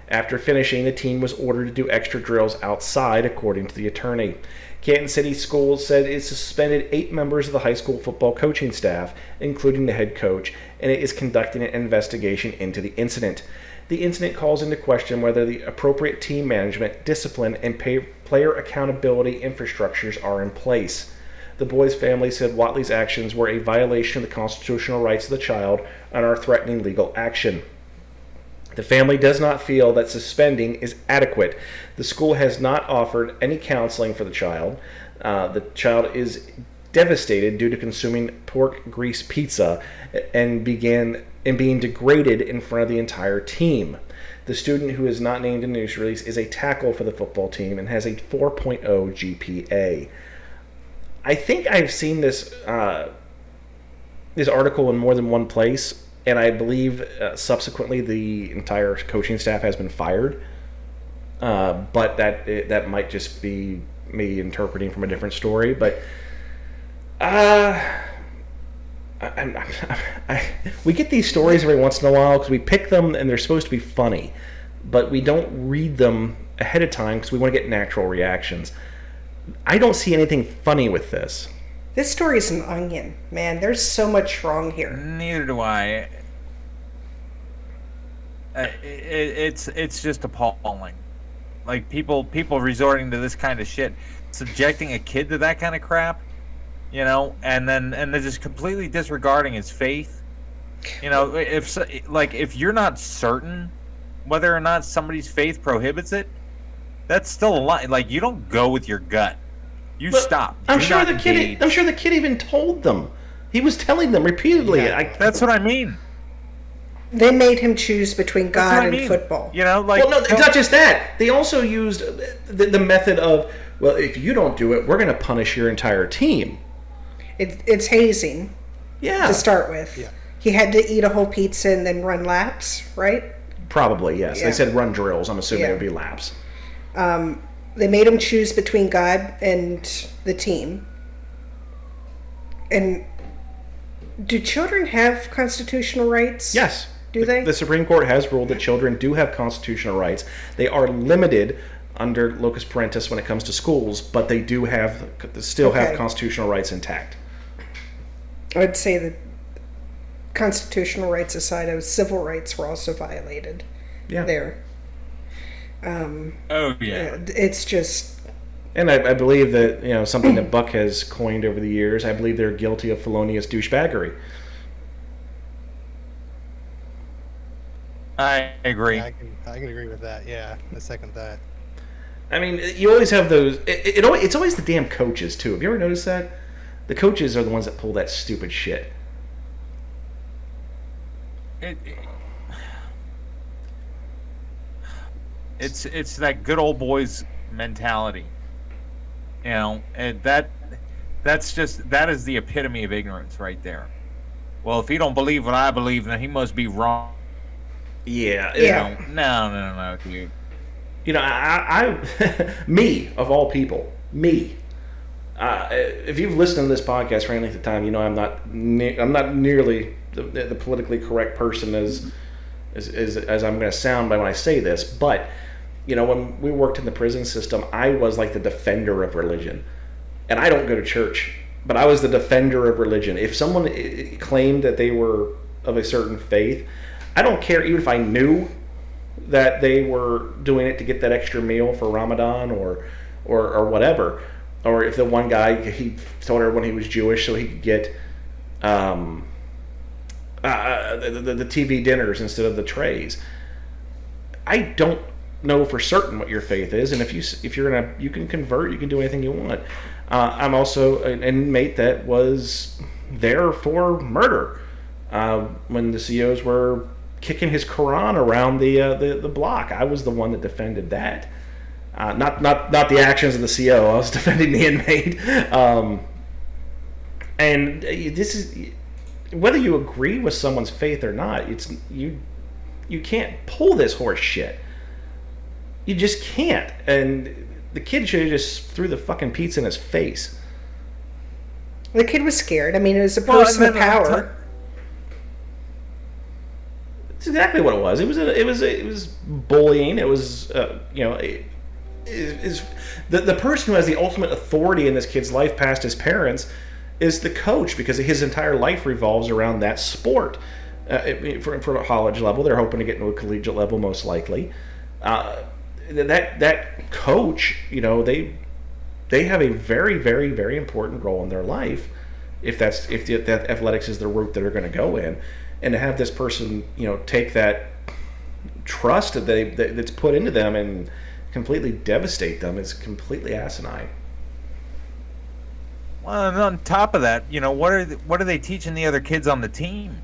After finishing, the teen was ordered to do extra drills outside, according to the attorney. Canton City Schools said it suspended 8 members of the high school football coaching staff, including the head coach, and it is conducting an investigation into the incident. The incident calls into question whether the appropriate team management, discipline, and player accountability infrastructures are in place. The boy's family said Watley's actions were a violation of the constitutional rights of the child and are threatening legal action. The family does not feel that suspending is adequate. The school has not offered any counseling for the child. The child is devastated due to consuming pork grease pizza and being degraded in front of the entire team. The student, who is not named in the news release, is a tackle for the football team and has a 4.0 GPA. I think I've seen this article in more than one place, and I believe subsequently the entire coaching staff has been fired. But that might just be me interpreting from a different story. But we get these stories every once in a while because we pick them and they're supposed to be funny, but we don't read them ahead of time because we want to get natural reactions. I don't see anything funny with this. This story is an onion, man. There's so much wrong here. Neither do I. It's just appalling. Like people resorting to this kind of shit, subjecting a kid to that kind of crap, and they're just completely disregarding his faith. If you're not certain whether or not somebody's faith prohibits it, that's still a lie. Like, you don't go with your gut. You stop. I'm sure the kid even told them. He was telling them repeatedly. Yeah, that's what I mean. They made him choose between God and football. Well, no, it's not just that. They also used the method of, well, if you don't do it, we're going to punish your entire team. It's hazing. Yeah. To start with. Yeah. He had to eat a whole pizza and then run laps, right? Probably, yes. Yeah. They said run drills. I'm assuming it would be laps. They made him choose between God and the team. And do children have constitutional rights? Yes. Do they? The Supreme Court has ruled that children do have constitutional rights. They are limited under locus parentis when it comes to schools, but they do have constitutional rights intact. I'd say that constitutional rights aside, civil rights were also violated. Yeah. There. It's just. And I believe that something that Buck has coined over the years. I believe they're guilty of felonious douchebaggery. I agree. Yeah, I can agree with that. Yeah, I second that. I mean, you always have those. It's always the damn coaches too. Have you ever noticed that? The coaches are the ones that pull that stupid shit. It's that good old boys mentality, and that is the epitome of ignorance right there. Well, if he don't believe what I believe, then he must be wrong. Yeah. No, dude. I me of all people, if you've listened to this podcast for any length of time, I'm not nearly the politically correct person as I'm going to sound by when I say this, but when we worked in the prison system, I was like the defender of religion, and I don't go to church, but I was the defender of religion. If someone claimed that they were of a certain faith, I don't care even if I knew that they were doing it to get that extra meal for Ramadan or whatever. Or if the one guy, he told everyone he was Jewish so he could get the TV dinners instead of the trays. I don't know for certain what your faith is, and if you're gonna, you can convert, you can do anything you want. I'm also an inmate that was there for murder when the COs were kicking his Quran around the block. I was the one that defended that. Not the actions of the CO. I was defending the inmate. And this is, whether you agree with someone's faith or not, it's you can't pull this horse shit. You just can't. And the kid should have just threw the fucking pizza in his face. The kid was scared. I mean, it was a person of power. That's exactly what it was. It was bullying. It was is the person who has the ultimate authority in this kid's life past his parents is the coach, because his entire life revolves around that sport. For a college level, they're hoping to get into a collegiate level, most likely. That coach, they have a very, very, very important role in their life if that athletics is the route that they're going to go in, and to have this person, take that trust that's put into them and completely devastate them is completely asinine. Well, and on top of that, what are they teaching the other kids on the team?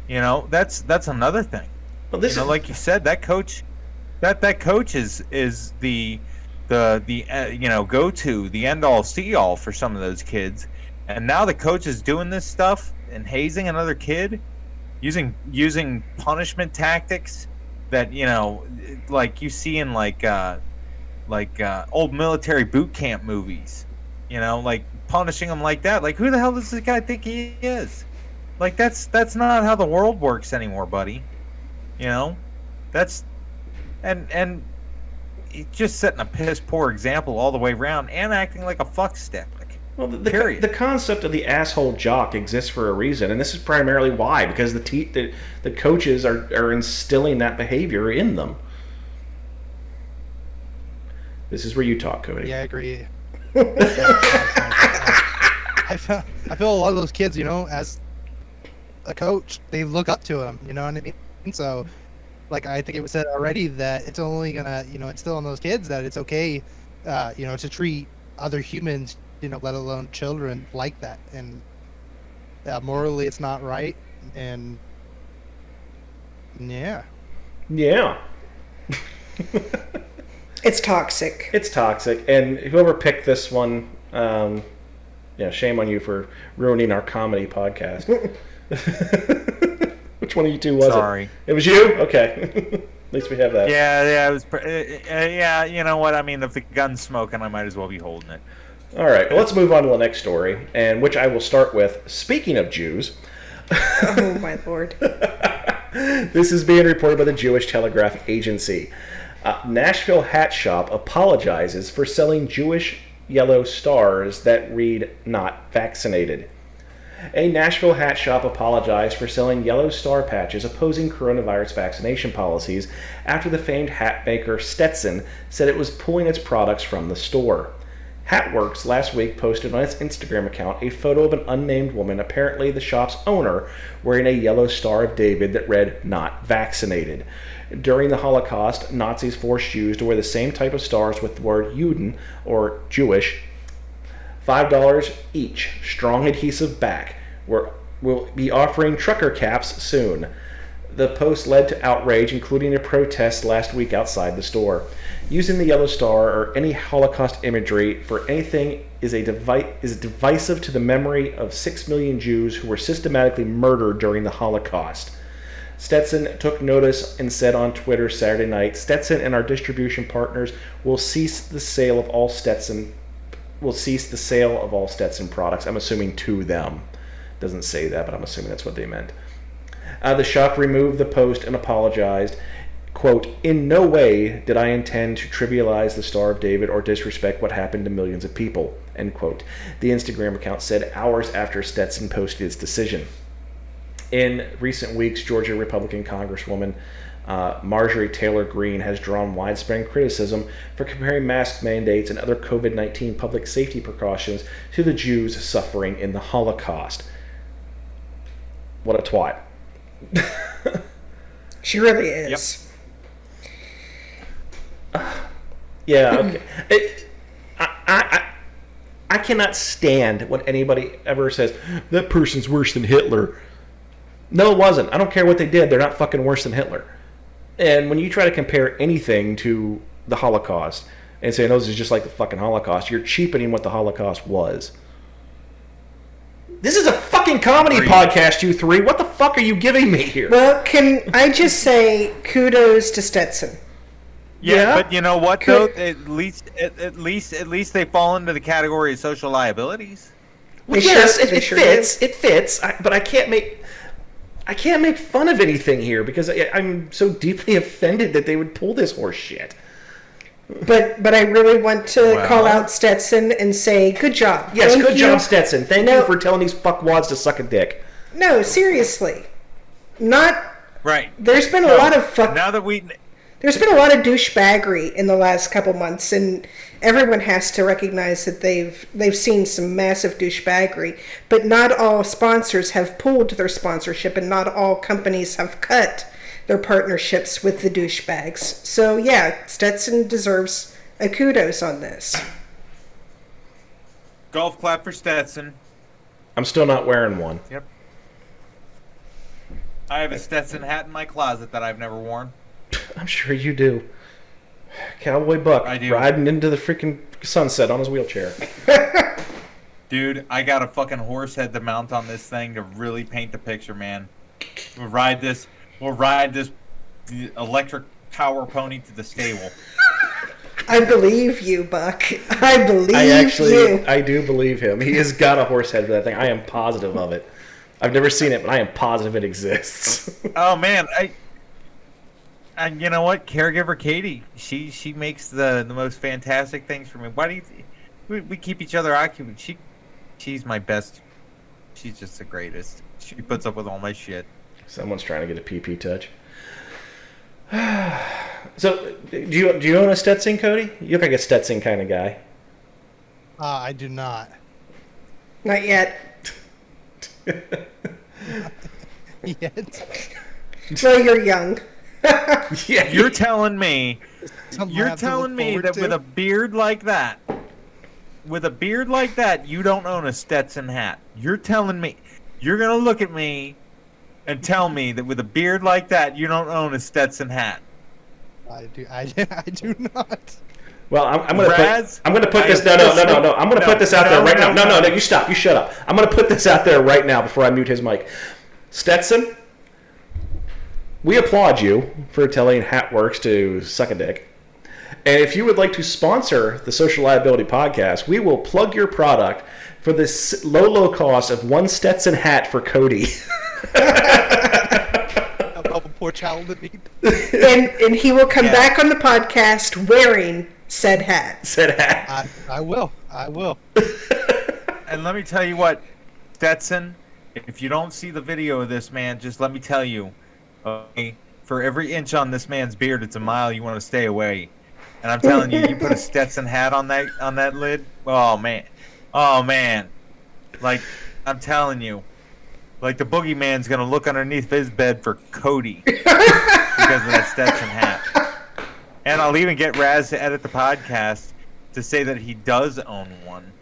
That's another thing. Well, this is, like you said, that coach, that coach is the go to, the end all see all for some of those kids, and now the coach is doing this stuff and hazing another kid, using punishment tactics that like you see in like old military boot camp movies, like punishing them like that. Like, who the hell does this guy think he is? Like, that's not how the world works anymore, buddy. That's and he's just setting a piss poor example all the way around and acting like a fuckstick. Well, the concept of the asshole jock exists for a reason, and this is primarily why, because the coaches are instilling that behavior in them. This is where you talk, Cody. Yeah, I agree. I feel a lot of those kids, as a coach, they look up to him. You know what I mean? So, like, I think it was said already that it's only gonna, instill in those kids that it's okay, to treat other humans, let alone children, like that. And morally, it's not right. And yeah. It's toxic. It's toxic, and whoever picked this one, shame on you for ruining our comedy podcast. Which one of you two was it? Sorry. It was you? Okay. At least we have that. Yeah, it was. Yeah, you know what? I mean, if the gun's smoking, I might as well be holding it. All right, well, let's move on to the next story, and which I will start with. Speaking of Jews. Oh, my Lord. This is being reported by the Jewish Telegraph Agency. Nashville hat shop apologizes for selling Jewish yellow stars that read "not vaccinated." A Nashville hat shop apologized for selling yellow star patches opposing coronavirus vaccination policies after the famed hat maker Stetson said it was pulling its products from the store. Hatworks last week posted on its Instagram account a photo of an unnamed woman, apparently the shop's owner, wearing a yellow Star of David that read "not vaccinated." During the Holocaust, Nazis forced Jews to wear the same type of stars with the word Juden, or Jewish. $5 each, strong adhesive back. We'll be offering trucker caps soon. The post led to outrage, including a protest last week outside the store. Using the yellow star or any Holocaust imagery for anything is divisive to the memory of 6 million Jews who were systematically murdered during the Holocaust. Stetson took notice and said on Twitter Saturday night, "Stetson and our distribution partners will cease the sale of all Stetson products." I'm assuming to them. Doesn't say that, but I'm assuming that's what they meant. The shop removed the post and apologized. Quote, "In no way did I intend to trivialize the Star of David or disrespect what happened to millions of people," end quote. The Instagram account said hours after Stetson posted his decision. In recent weeks, Georgia Republican Congresswoman Marjorie Taylor Greene has drawn widespread criticism for comparing mask mandates and other COVID-19 public safety precautions to the Jews suffering in the Holocaust. What a twat. She really is. Yep. Yeah, okay. I cannot stand when anybody ever says, that person's worse than Hitler. No, it wasn't. I don't care what they did. They're not fucking worse than Hitler. And when you try to compare anything to the Holocaust and say, no, this is just like the fucking Holocaust, you're cheapening what the Holocaust was. This is a fucking comedy podcast, you three. What the fuck are you giving me here? Well, can I just say kudos to Stetson? Yeah, but you know what though? At least they fall into the category of social liabilities. Well, yes, it fits. It fits. But I can't make fun of anything here because I'm so deeply offended that they would pull this horse shit. But I really want to call out Stetson and say, good job. Yes, good job, Stetson. Thank you for telling these fuckwads to suck a dick. No, seriously. Not... Right. There's been a lot of There's been a lot of douchebaggery in the last couple months, and everyone has to recognize that they've seen some massive douchebaggery. But not all sponsors have pulled their sponsorship, and not all companies have cut their partnerships with the douchebags. So yeah, Stetson deserves a kudos on this. Golf clap for Stetson. I'm still not wearing one. Yep. I have a Stetson hat in my closet that I've never worn. I'm sure you do. Cowboy Buck riding into the freaking sunset on his wheelchair. Dude, I got a fucking horse head to mount on this thing to really paint the picture, man. We'll ride this electric power pony to the stable. I believe you, Buck. I believe you. I do believe him. He has got a horse head for that thing. I am positive of it. I've never seen it, but I am positive it exists. Oh, man. And you know what? Caregiver Katie, she makes the most fantastic things for me. Why do you we keep each other occupied? She's my best. She's just the greatest. She puts up with all my shit. Someone's trying to get a PP touch. So, do you own a Stetson, Cody? You look like a Stetson kind of guy. I do not. Not yet. Yet. Well, you're young. Yeah, you're telling me that with a beard like that, you don't own a Stetson hat. You're telling me, you're gonna look at me and tell me that with a beard like that, you don't own a Stetson hat. I do not. Well, I'm gonna put this. No. I'm gonna put this out there right now. No. You stop. You shut up. I'm gonna put this out there right now before I mute his mic. Stetson, we applaud you for telling Hatworks to suck a dick. And if you would like to sponsor the Social Liability Podcast, we will plug your product for this low cost of one Stetson hat for Cody. A poor child in need. And he will come back on the podcast wearing said hat. I will. And let me tell you what, Stetson, if you don't see the video of this man, just let me tell you, for every inch on this man's beard, it's a mile you want to stay away. And I'm telling you, you put a Stetson hat on that lid, oh man, like I'm telling you, like the boogeyman's gonna look underneath his bed for Cody because of that Stetson hat. And I'll even get Raz to edit the podcast to say that he does own one.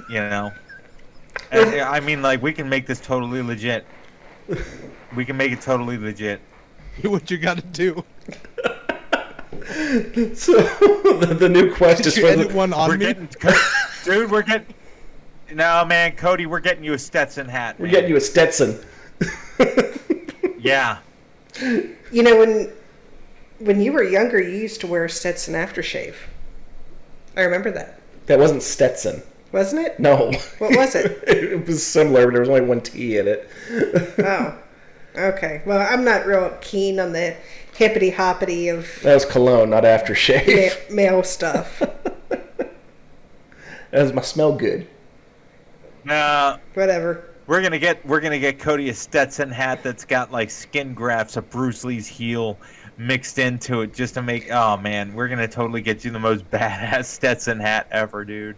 You know, and, I mean, like we can make this totally legit. We can make it totally legit. Do what you gotta do. So the new question is edit one on me? Dude, we're getting. No, man, Cody, we're getting you a Stetson hat. We're getting you a Stetson. Yeah. You know, when you were younger, you used to wear a Stetson aftershave. I remember that. That wasn't Stetson. Wasn't it? No. What was it? It was similar, but there was only one T in it. Oh. Okay. Well, I'm not real keen on the hippity-hoppity of... That was cologne, not aftershave. Male stuff. Does my smell good? Nah, Whatever. we're gonna get Cody a Stetson hat that's got like skin grafts of Bruce Lee's heel mixed into it just to make. Oh man, we're gonna totally get you the most badass Stetson hat ever, dude.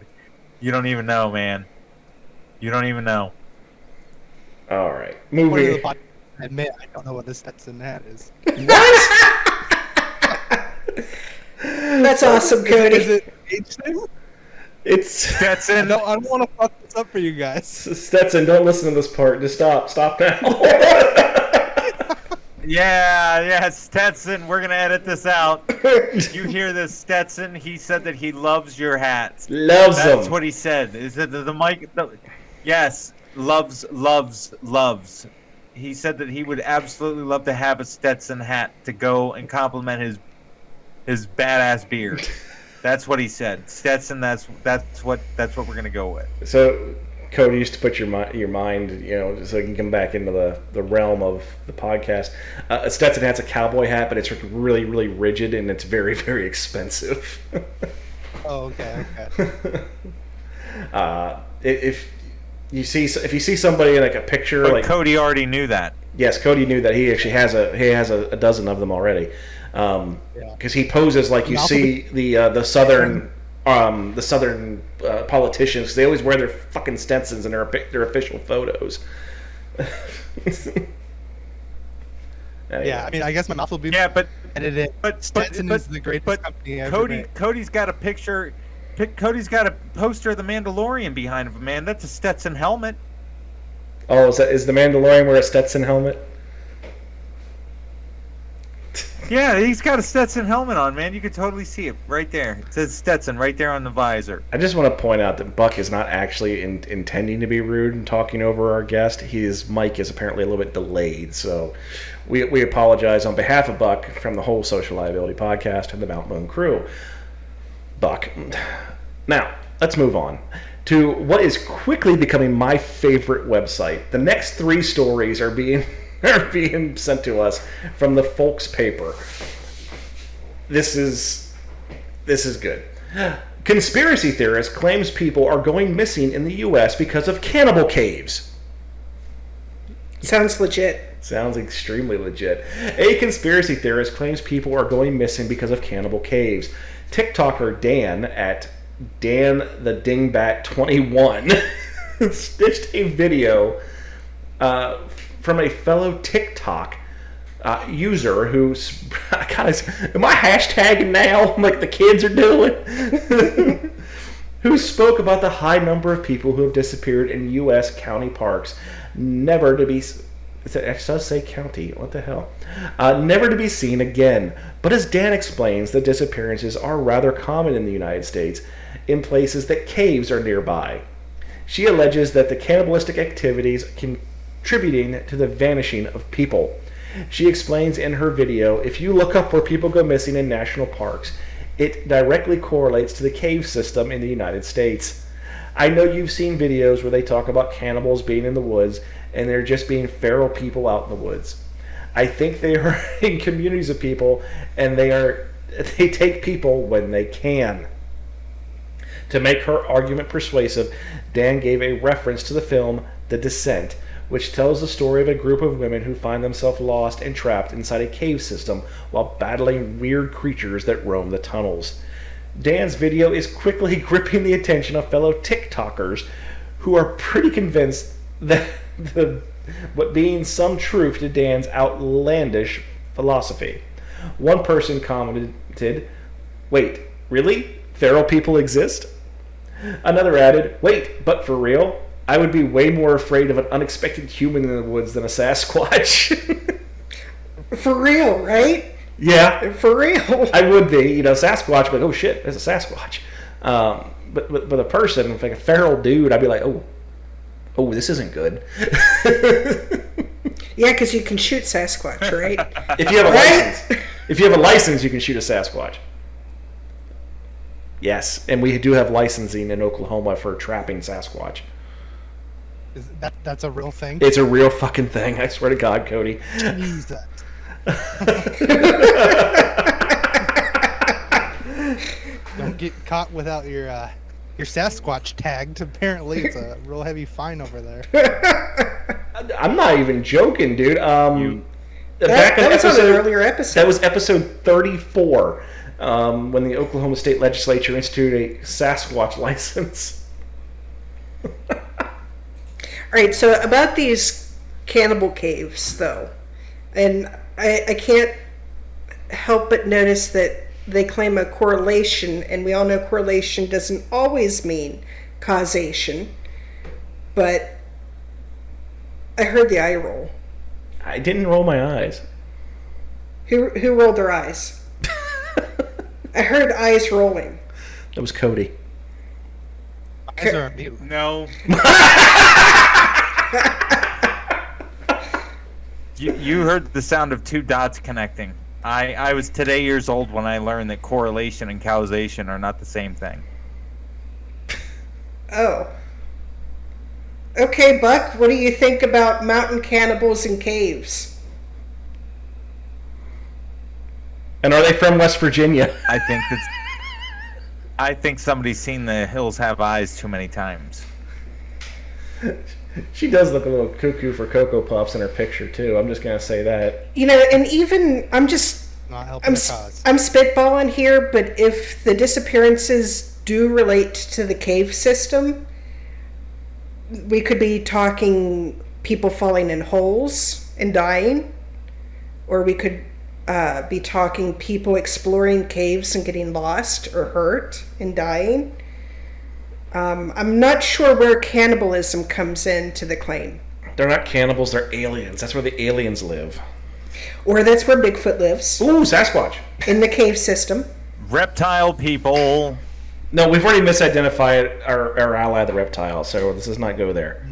You don't even know, man. You don't even know. All right, According to movie. the podcast, I admit I don't know what a Stetson hat is. That's awesome, Is Cody. it age thing? It's Stetson. I don't want to fuck this up for you guys. Stetson. Don't listen to this part. Just stop now. Yeah, Stetson. We're gonna edit this out. You hear this, Stetson? He said that he loves your hats. Loves That's them. what he said. Is it the mic? Yes, loves. He said that he would absolutely love to have a Stetson hat to go and compliment his badass beard. That's what he said. Stetson. That's what we're gonna go with. So, Cody used to put your mind, so you can come back into the realm of the podcast. A Stetson hat's a cowboy hat, but it's really, really rigid and it's very, very expensive. Oh, okay. If you see somebody in like a picture, But like Cody already knew that. yes, Cody knew that he actually has a dozen of them already, because he poses like you see the southern politicians. They always wear their fucking Stetsons in their official photos. Anyway. Yeah, I mean, I guess my mouth will be but edited. but Stetson but, is the greatest company ever Cody made. Cody's got a picture. Cody's got a poster of the Mandalorian behind him, man. That's a Stetson helmet. Oh, is the Mandalorian wear a Stetson helmet? Yeah, he's got a Stetson helmet on, man. You could totally see it right there. It says Stetson right there on the visor. I just want to point out that Buck is not actually intending to be rude and talking over our guest. His mic is apparently a little bit delayed, so we apologize on behalf of Buck from the whole Social Liability podcast and the Mount Moon crew. Buck. Now, let's move on to what is quickly becoming my favorite website. The next 3 stories are being sent to us from the Folks paper. This is good. Conspiracy theorist claims people are going missing in the U.S. because of cannibal caves. Sounds legit. Sounds extremely legit. A conspiracy theorist claims people are going missing because of cannibal caves. TikToker Dan at Dan the Dingbat 21 stitched a video from a fellow TikTok user who's am I hashtagging now like the kids are doing? Who spoke about the high number of people who have disappeared in U.S. county parks, never to be. It does say county. What the hell? Never to be seen again. But as Dan explains, the disappearances are rather common in the United States, in places that caves are nearby. She alleges that the cannibalistic activities contributing to the vanishing of people. She explains in her video, if you look up where people go missing in national parks, it directly correlates to the cave system in the United States. I know you've seen videos where they talk about cannibals being in the woods and they're just being feral people out in the woods. I think they are in communities of people and they take people when they can. To make her argument persuasive, Dan gave a reference to the film The Descent, which tells the story of a group of women who find themselves lost and trapped inside a cave system while battling weird creatures that roam the tunnels. Dan's video is quickly gripping the attention of fellow TikTokers who are pretty convinced that what being some truth to Dan's outlandish philosophy. One person commented, "Wait, really? Feral people exist?" Another added, "Wait, but for real? I would be way more afraid of an unexpected human in the woods than a Sasquatch." For real, right? Yeah, For real. I would be. Sasquatch, but oh shit, there's a Sasquatch. But a person, like a feral dude, I'd be like, oh, this isn't good. Yeah, because you can shoot Sasquatch, right? If you have a Right? license, if you have a license, you can shoot a Sasquatch. Yes, and we do have licensing in Oklahoma for trapping Sasquatch. That's a real thing? It's a real fucking thing. I swear to God, Cody. Jesus. Don't get caught without your your Sasquatch tagged. Apparently, it's a real heavy fine over there. I'm not even joking, dude. That was on an earlier episode. That was episode 34, when the Oklahoma State Legislature instituted a Sasquatch license. All right, so about these cannibal caves, though, and I can't help but notice that they claim a correlation, and we all know correlation doesn't always mean causation, but I heard the eye roll. I didn't roll my eyes. Who rolled their eyes? I heard eyes rolling. That was Cody. Eyes are on mute. No. You heard the sound of two dots connecting. I was today years old when I learned that correlation and causation are not the same thing. Oh. Okay, Buck, what do you think about mountain cannibals and caves? And are they from West Virginia? I think somebody's seen The Hills Have Eyes too many times. She does look a little cuckoo for Cocoa Puffs in her picture, too. I'm just going to say that. You know, and even, I'm spitballing here, but if the disappearances do relate to the cave system, we could be talking people falling in holes and dying, or we could be talking people exploring caves and getting lost or hurt and dying. I'm not sure where cannibalism comes into the claim. They're not cannibals, they're aliens. That's where the aliens live. Or that's where Bigfoot lives. Ooh, Sasquatch. In the cave system. Reptile people. No, we've already misidentified our ally, the reptile, so this does not go there.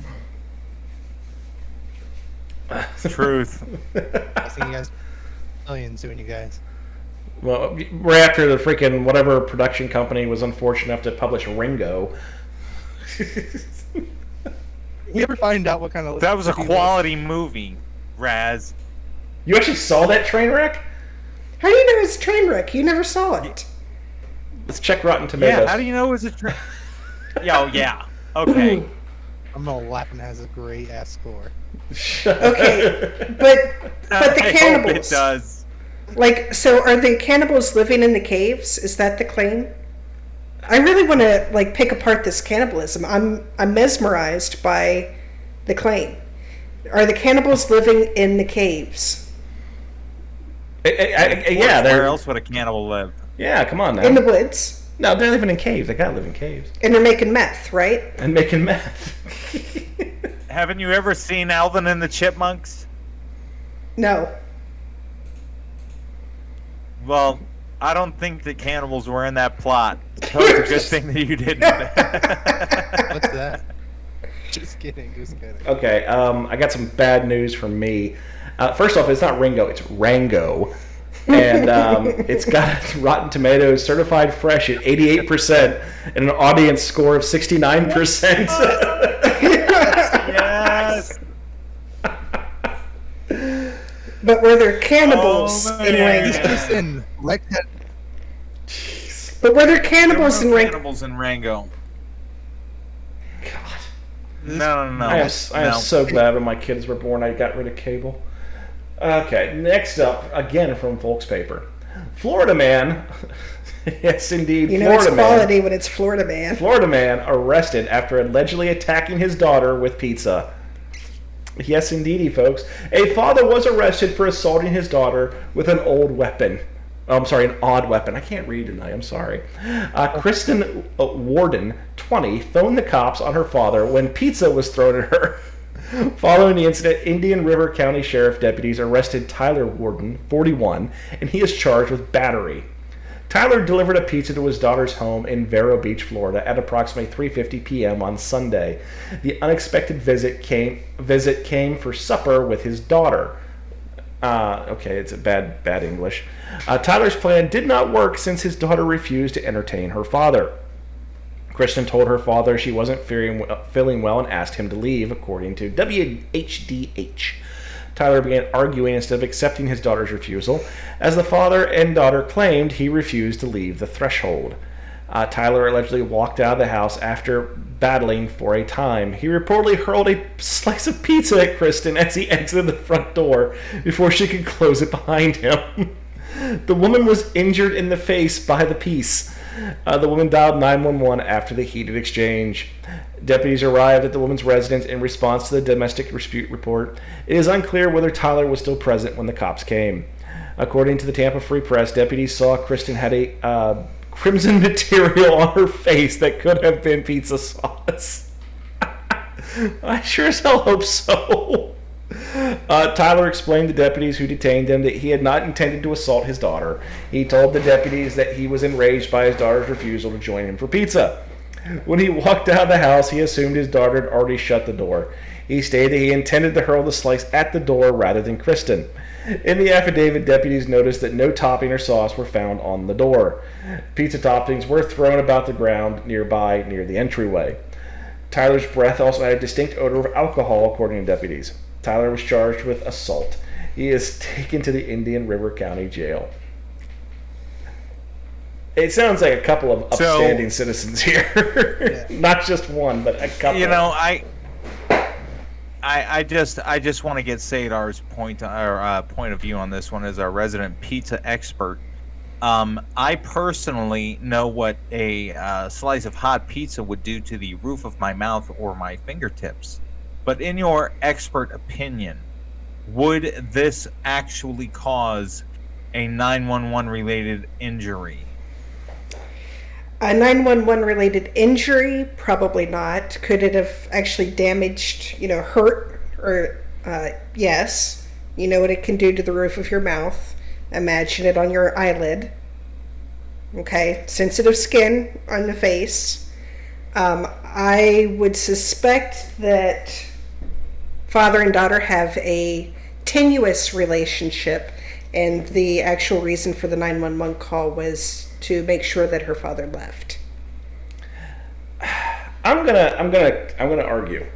Truth. I think you guys millions doing you guys. Well, right after the freaking whatever production company was unfortunate enough to publish Ringo. You ever find out what kind of... That was a quality movie, Raz. You actually saw that train wreck? How do you know it's a train wreck? You never saw it. Let's check Rotten Tomatoes. Yeah, how do you know it was a train? Yeah. Okay. I'm gonna laugh and has a great ass score. Okay, but the I cannibals. hope it does. Like, so are the cannibals living in the caves? Is that the claim? I really want to pick apart this cannibalism. I'm mesmerized by the claim. Are the cannibals living in the caves? Yeah, where else would a cannibal live? Yeah, come on now. In the woods. No, they're living in caves. They gotta live in caves. And they're making meth, right? And making meth. Haven't you ever seen Alvin and the Chipmunks? No. Well, I don't think the cannibals were in that plot. So it's a good thing that you didn't. What's that? Just kidding. Okay, I got some bad news for me. First off, it's not Ringo, it's Rango. And it's got Rotten Tomatoes certified fresh at 88% and an audience score of 69%. Yes. But were there cannibals in Rango? Listen, like that. But were there cannibals in Rango? Cannibals in Rango. God. No. I am so glad when my kids were born I got rid of cable. Okay, next up, again from Folks Paper. Florida man, yes indeed, You know Florida it's quality when it's Florida man. Florida man arrested after allegedly attacking his daughter with pizza. Yes indeedy, folks. A father was arrested for assaulting his daughter with an old weapon. Oh, I'm sorry, an odd weapon. I can't read tonight, I'm sorry. Kristen Warden, 20, phoned the cops on her father when pizza was thrown at her. Following the incident, Indian River County Sheriff deputies arrested Tyler Warden, 41, and he is charged with battery. Tyler delivered a pizza to his daughter's home in Vero Beach, Florida at approximately 3:50 p.m. on Sunday. The unexpected visit came for supper with his daughter. Okay, it's a bad English. Tyler's plan did not work since his daughter refused to entertain her father. Kristen told her father she wasn't feeling well and asked him to leave, according to WHDH. Tyler began arguing instead of accepting his daughter's refusal. As the father and daughter claimed, he refused to leave the threshold. Tyler allegedly walked out of the house after battling for a time. He reportedly hurled a slice of pizza at Kristen as he exited the front door before she could close it behind him. The woman was injured in the face by the piece. The woman dialed 911 after the heated exchange. Deputies arrived at the woman's residence in response to the domestic dispute report. It is unclear whether Tyler was still present when the cops came. According to the Tampa Free Press, deputies saw Kristen had a crimson material on her face that could have been pizza sauce. I sure as hell hope so. Tyler explained to deputies who detained him that he had not intended to assault his daughter. He told the deputies that he was enraged by his daughter's refusal to join him for pizza. When he walked out of the house, he assumed his daughter had already shut the door. He stated that he intended to hurl the slice at the door rather than Kristen. In the affidavit, deputies noticed that no topping or sauce were found on the door. Pizza toppings were thrown about the ground nearby near the entryway. Tyler's breath also had a distinct odor of alcohol, according to deputies. Tyler was charged with assault. He is taken to the Indian River County Jail. It sounds like a couple of upstanding citizens here. Yeah. Not just one, but a couple. You know, I just want to get Sadar's point of view on this one as our resident pizza expert. I personally know what a slice of hot pizza would do to the roof of my mouth or my fingertips. But in your expert opinion, would this actually cause a 911 related injury? A 911 related injury? Probably not. Could it have actually damaged, hurt? Or, yes. You know what it can do to the roof of your mouth. Imagine it on your eyelid. Okay? Sensitive skin on the face. I would suspect that father and daughter have a tenuous relationship, and the actual reason for the 911 call was to make sure that her father left. I'm gonna argue,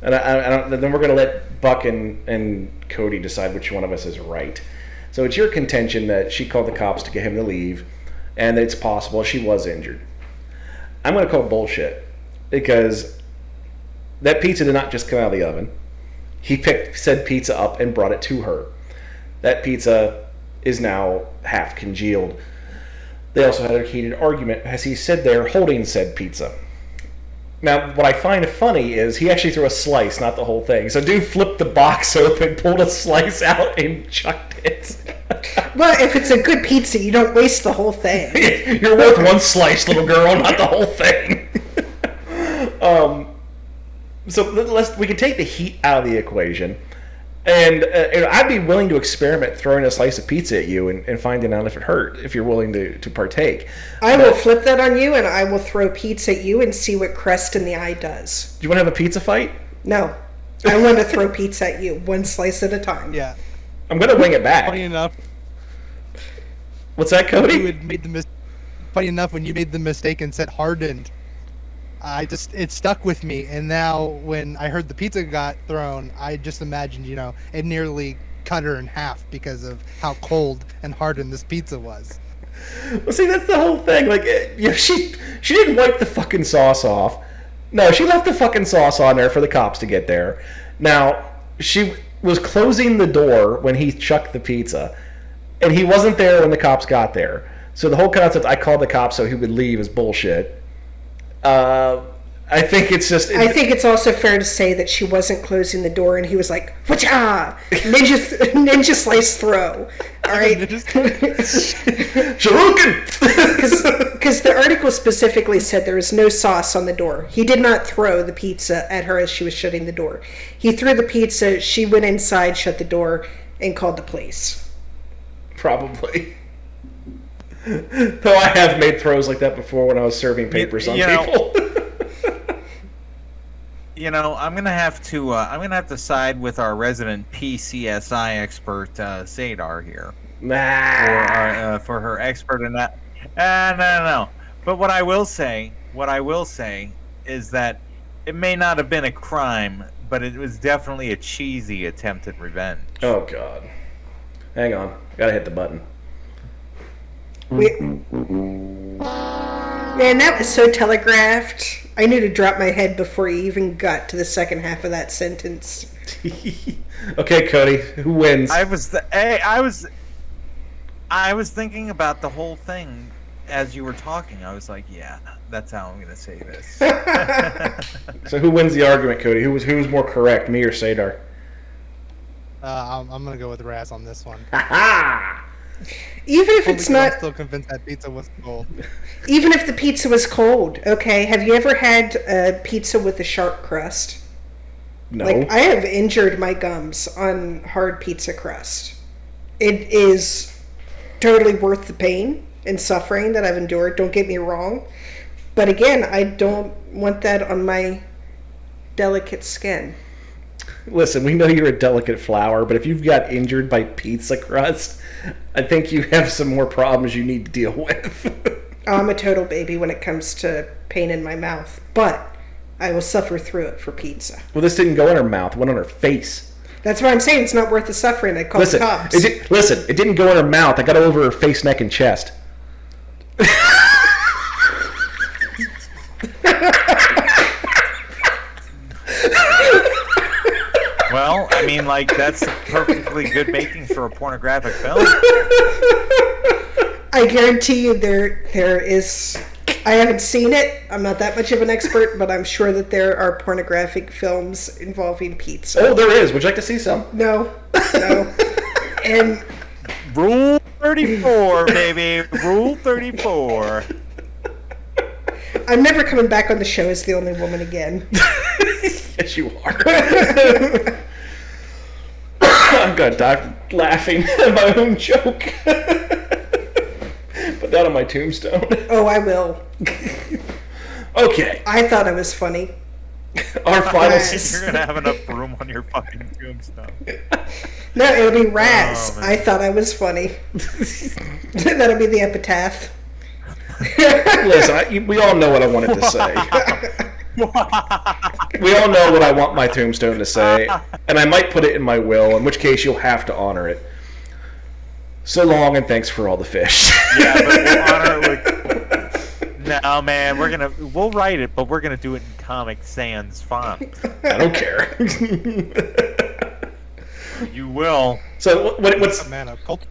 and then we're gonna let Buck and Cody decide which one of us is right. So it's your contention that she called the cops to get him to leave, and that it's possible she was injured. I'm gonna call bullshit, because that pizza did not just come out of the oven. He picked said pizza up and brought it to her. That pizza is now half congealed. They also had a heated argument as he stood there holding said pizza. Now, what I find funny is he actually threw a slice, not the whole thing. So dude flipped the box open, pulled a slice out, and chucked it. Well, if it's a good pizza, you don't waste the whole thing. You're worth one slice, little girl, not the whole thing. So we can take the heat out of the equation. And I'd be willing to experiment throwing a slice of pizza at you and finding out if it hurt, if you're willing to partake. I will flip that on you, and I will throw pizza at you and see what crust in the eye does. Do you want to have a pizza fight? No. I want to throw pizza at you, one slice at a time. Yeah. I'm going to wing it back. Funny enough. What's that, Cody? Funny enough, when you made the mistake and said hardened, it stuck with me, and now when I heard the pizza got thrown, I just imagined, it nearly cut her in half because of how cold and hardened this pizza was. Well, see, that's the whole thing. Like, she didn't wipe the fucking sauce off. No, she left the fucking sauce on there for the cops to get there. Now, she was closing the door when he chucked the pizza, and he wasn't there when the cops got there. So the whole concept, I called the cops so he would leave, is bullshit. I think it's just... I think it's also fair to say that she wasn't closing the door and he was like, whatcha! Ninja slice throw. Alright? Shuriken! Because the article specifically said there was no sauce on the door. He did not throw the pizza at her as she was shutting the door. He threw the pizza, she went inside, shut the door, and called the police. Probably. Though I have made throws like that before when I was serving papers on people. I'm gonna have to side with our resident PCSI expert Sadar here. For her expert in that. No. But what I will say is that it may not have been a crime, but it was definitely a cheesy attempt at revenge. Oh God! Hang on, gotta hit the button. Man, that was so telegraphed. I knew to drop my head before you even got to the second half of that sentence. Okay, Cody, who wins? I was thinking about the whole thing as you were talking. I was like, yeah, that's how I'm going to say this. So who wins the argument, Cody? Who's more correct, me or Sadar? I'm gonna go with Raz on this one. Ha Even if Only it's 'cause I'm not, still convinced that pizza was cold. even if the pizza was cold, okay? Have you ever had a pizza with a sharp crust? No. Like, I have injured my gums on hard pizza crust. It is totally worth the pain and suffering that I've endured, don't get me wrong. But again, I don't want that on my delicate skin. Listen, we know you're a delicate flower, but if you've got injured by pizza crust, I think you have some more problems you need to deal with. I'm a total baby when it comes to pain in my mouth, but I will suffer through it for pizza. Well, this didn't go in her mouth, it went on her face. That's why I'm saying it's not worth the suffering. I call the cops. Listen, it didn't go in her mouth. I got it over her face, neck, and chest. Well, I mean, like, that's perfectly good making for a pornographic film. I guarantee you there is... I haven't seen it. I'm not that much of an expert, but I'm sure that there are pornographic films involving pizza. Oh, there is. Would you like to see some? No. And Rule 34, baby. Rule 34. I'm never coming back on the show as the only woman again. Yes, you are. I'm gonna die laughing at my own joke. Put that on my tombstone. Oh, I will. Okay. I thought it was funny. Our final You're gonna have enough room on your fucking tombstone. No, it'll be Raz. Oh, man. I thought I was funny. That'll be the epitaph. Listen, we all know what I wanted to say. We all know what I want my tombstone to say, and I might put it in my will, in which case you'll have to honor it. So long, and thanks for all the fish. Yeah, but we'll honor it with... No, man, we'll write it, but we're gonna do it in Comic Sans font. I don't care. You will. So what's A man of culture.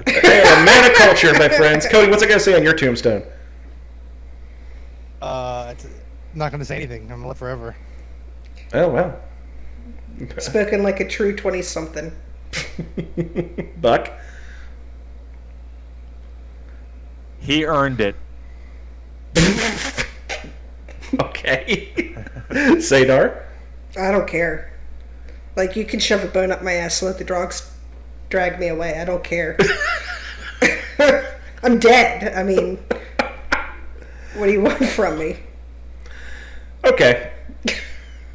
Hey, a man of culture, my friends? Cody, what's it gonna say on your tombstone? I'm not gonna say anything. I'm gonna live forever. Oh well. Spoken like a true 20-something. Buck. He earned it. Okay. Sadar. I don't care. Like, you can shove a bone up my ass and let the dogs drag me away. I don't care. I'm dead. I mean, what do you want from me? Okay.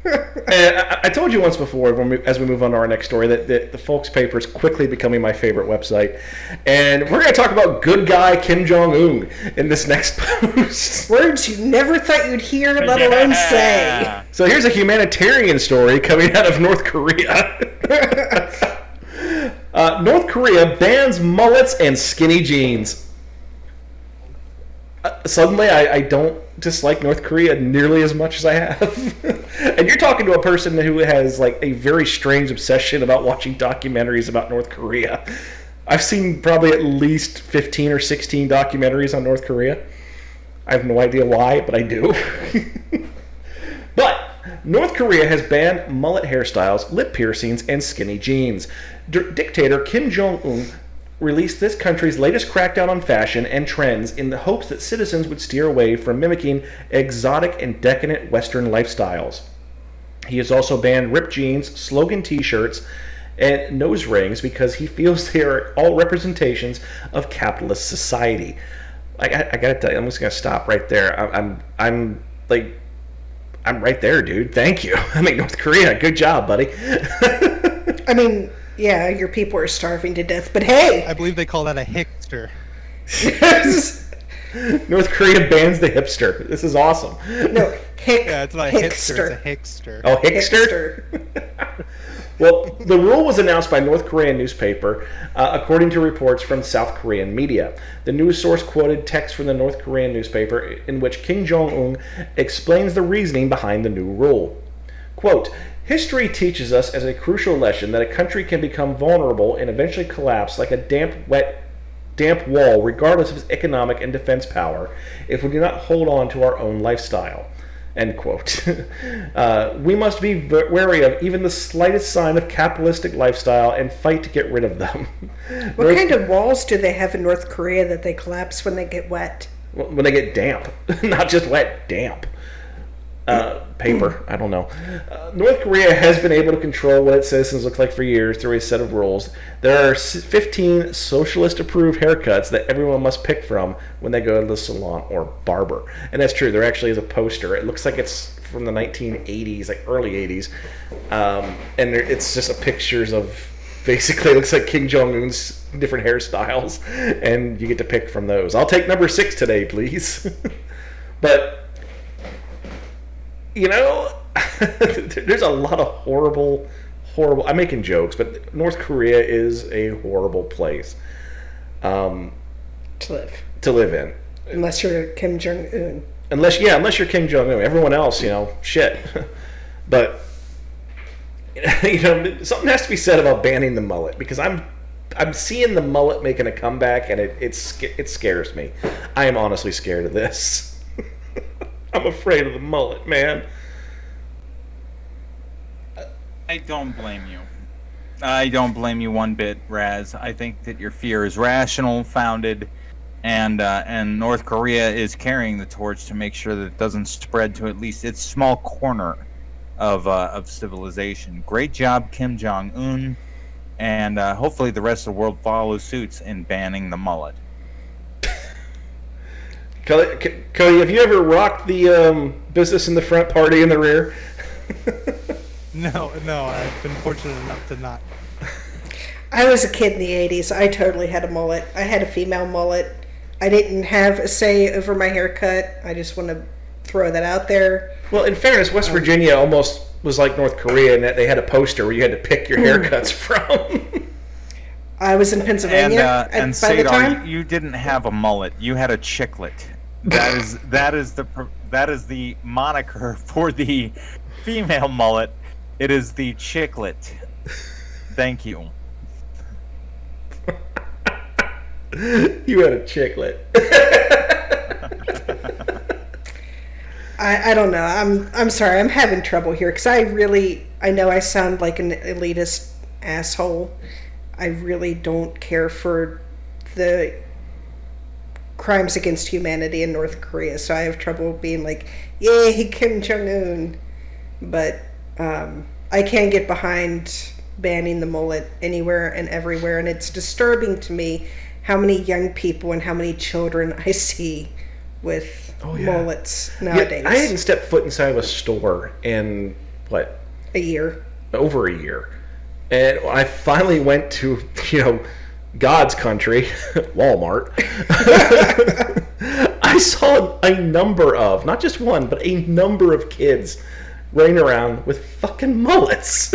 I told you once before, as we move on to our next story, that the Folks paper is quickly becoming my favorite website. And we're going to talk about good guy Kim Jong-un in this next post. Words you never thought you'd hear, let alone say. So here's a humanitarian story coming out of North Korea. North Korea bans mullets and skinny jeans. Suddenly, I don't dislike North Korea nearly as much as I have. And you're talking to a person who has like a very strange obsession about watching documentaries about North Korea. I've seen probably at least 15 or 16 documentaries on North Korea. I have no idea why, but I do. But North Korea has banned mullet hairstyles, lip piercings, and skinny jeans. Dictator Kim Jong-un released this country's latest crackdown on fashion and trends in the hopes that citizens would steer away from mimicking exotic and decadent Western lifestyles. He has also banned ripped jeans, slogan t-shirts, and nose rings because he feels they are all representations of capitalist society. I gotta tell you, I'm just gonna stop right there. I'm right there, dude. Thank you. I mean, North Korea, good job, buddy. I mean, yeah, your people are starving to death, but hey! I believe they call that a hipster. North Korea bans the hipster. This is awesome. No, Yeah, it's not a hipster, it's a hickster. Oh, hickster? Well, the rule was announced by North Korean newspaper, according to reports from South Korean media. The news source quoted text from the North Korean newspaper in which Kim Jong-un explains the reasoning behind the new rule. Quote, "History teaches us as a crucial lesson that a country can become vulnerable and eventually collapse like a damp wall regardless of its economic and defense power if we do not hold on to our own lifestyle." End quote. We must be wary of even the slightest sign of capitalistic lifestyle and fight to get rid of them. What kind of walls do they have in North Korea that they collapse when they get wet? When they get damp. Not just wet, damp. Paper. I don't know. North Korea has been able to control what its citizens look like for years through a set of rules. There are 15 socialist-approved haircuts that everyone must pick from when they go to the salon or barber. And that's true. There actually is a poster. It looks like it's from the 1980s, like early 80s. And it's just pictures of, basically, it looks like Kim Jong-un's different hairstyles. And you get to pick from those. I'll take number 6 today, please. But... you know, there's a lot of horrible, I'm making jokes, but North Korea is a horrible place to live in. Unless you're Kim Jong-un. Unless you're Kim Jong-un. Everyone else, shit. But, something has to be said about banning the mullet, because I'm seeing the mullet making a comeback, and it scares me. I am honestly scared of this. I'm afraid of the mullet, man. I don't blame you. I don't blame you one bit, Raz. I think that your fear is rational, founded, and North Korea is carrying the torch to make sure that it doesn't spread to at least its small corner of civilization. Great job, Kim Jong-un, and hopefully the rest of the world follows suit in banning the mullet. Cody, have you ever rocked the business in the front, party in the rear? No, I've been fortunate enough to not. I was a kid in the 80s. I totally had a mullet. I had a female mullet. I didn't have a say over my haircut. I just want to throw that out there. Well, in fairness, West Virginia almost was like North Korea in that they had a poster where you had to pick your haircuts from. I was in Pennsylvania and by the time. You didn't have a mullet. You had a chicklet. That is the moniker for the female mullet. It is the chicklet. Thank you. You had a chicklet. I don't know. I'm sorry. I'm having trouble here because I know I sound like an elitist asshole. I really don't care for the crimes against humanity in North Korea, so I have trouble being like, yay, Kim Jong-un. But I can get behind banning the mullet anywhere and everywhere, and it's disturbing to me how many young people and how many children I see with mullets nowadays. Yeah, I hadn't stepped foot inside of a store in, a year. Over a year. And I finally went to, God's country, Walmart. I saw a number of, not just one, but a number of kids running around with fucking mullets.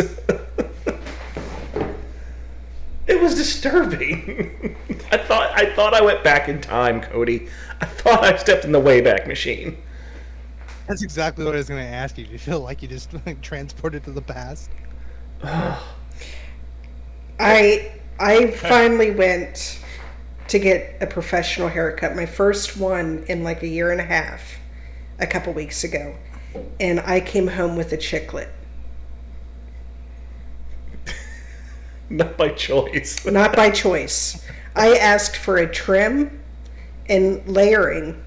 It was disturbing. I thought I went back in time, Cody. I thought I stepped in the Wayback Machine. That's exactly what I was going to ask you. Do you feel like you just transported to the past? I finally went to get a professional haircut, my first one in like a year and a half, a couple weeks ago, and I came home with a chicklet. Not by choice. Not by choice. I asked for a trim and layering,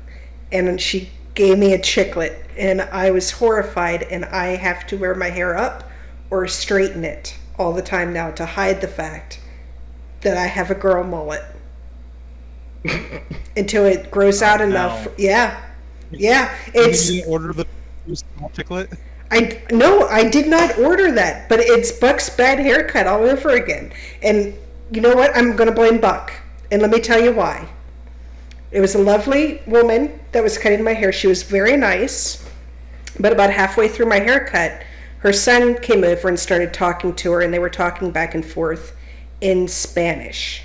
and she gave me a chicklet, and I was horrified, and I have to wear my hair up or straighten it all the time now to hide the fact that I have a girl mullet until it grows out enough. No. Yeah. It's. Did you order the small chicklet? I did not order that, but it's Buck's bad haircut all over again. And you know what? I'm going to blame Buck, and let me tell you why. It was a lovely woman that was cutting my hair. She was very nice, but about halfway through my haircut, Her son came over and started talking to her, and they were talking back and forth in Spanish.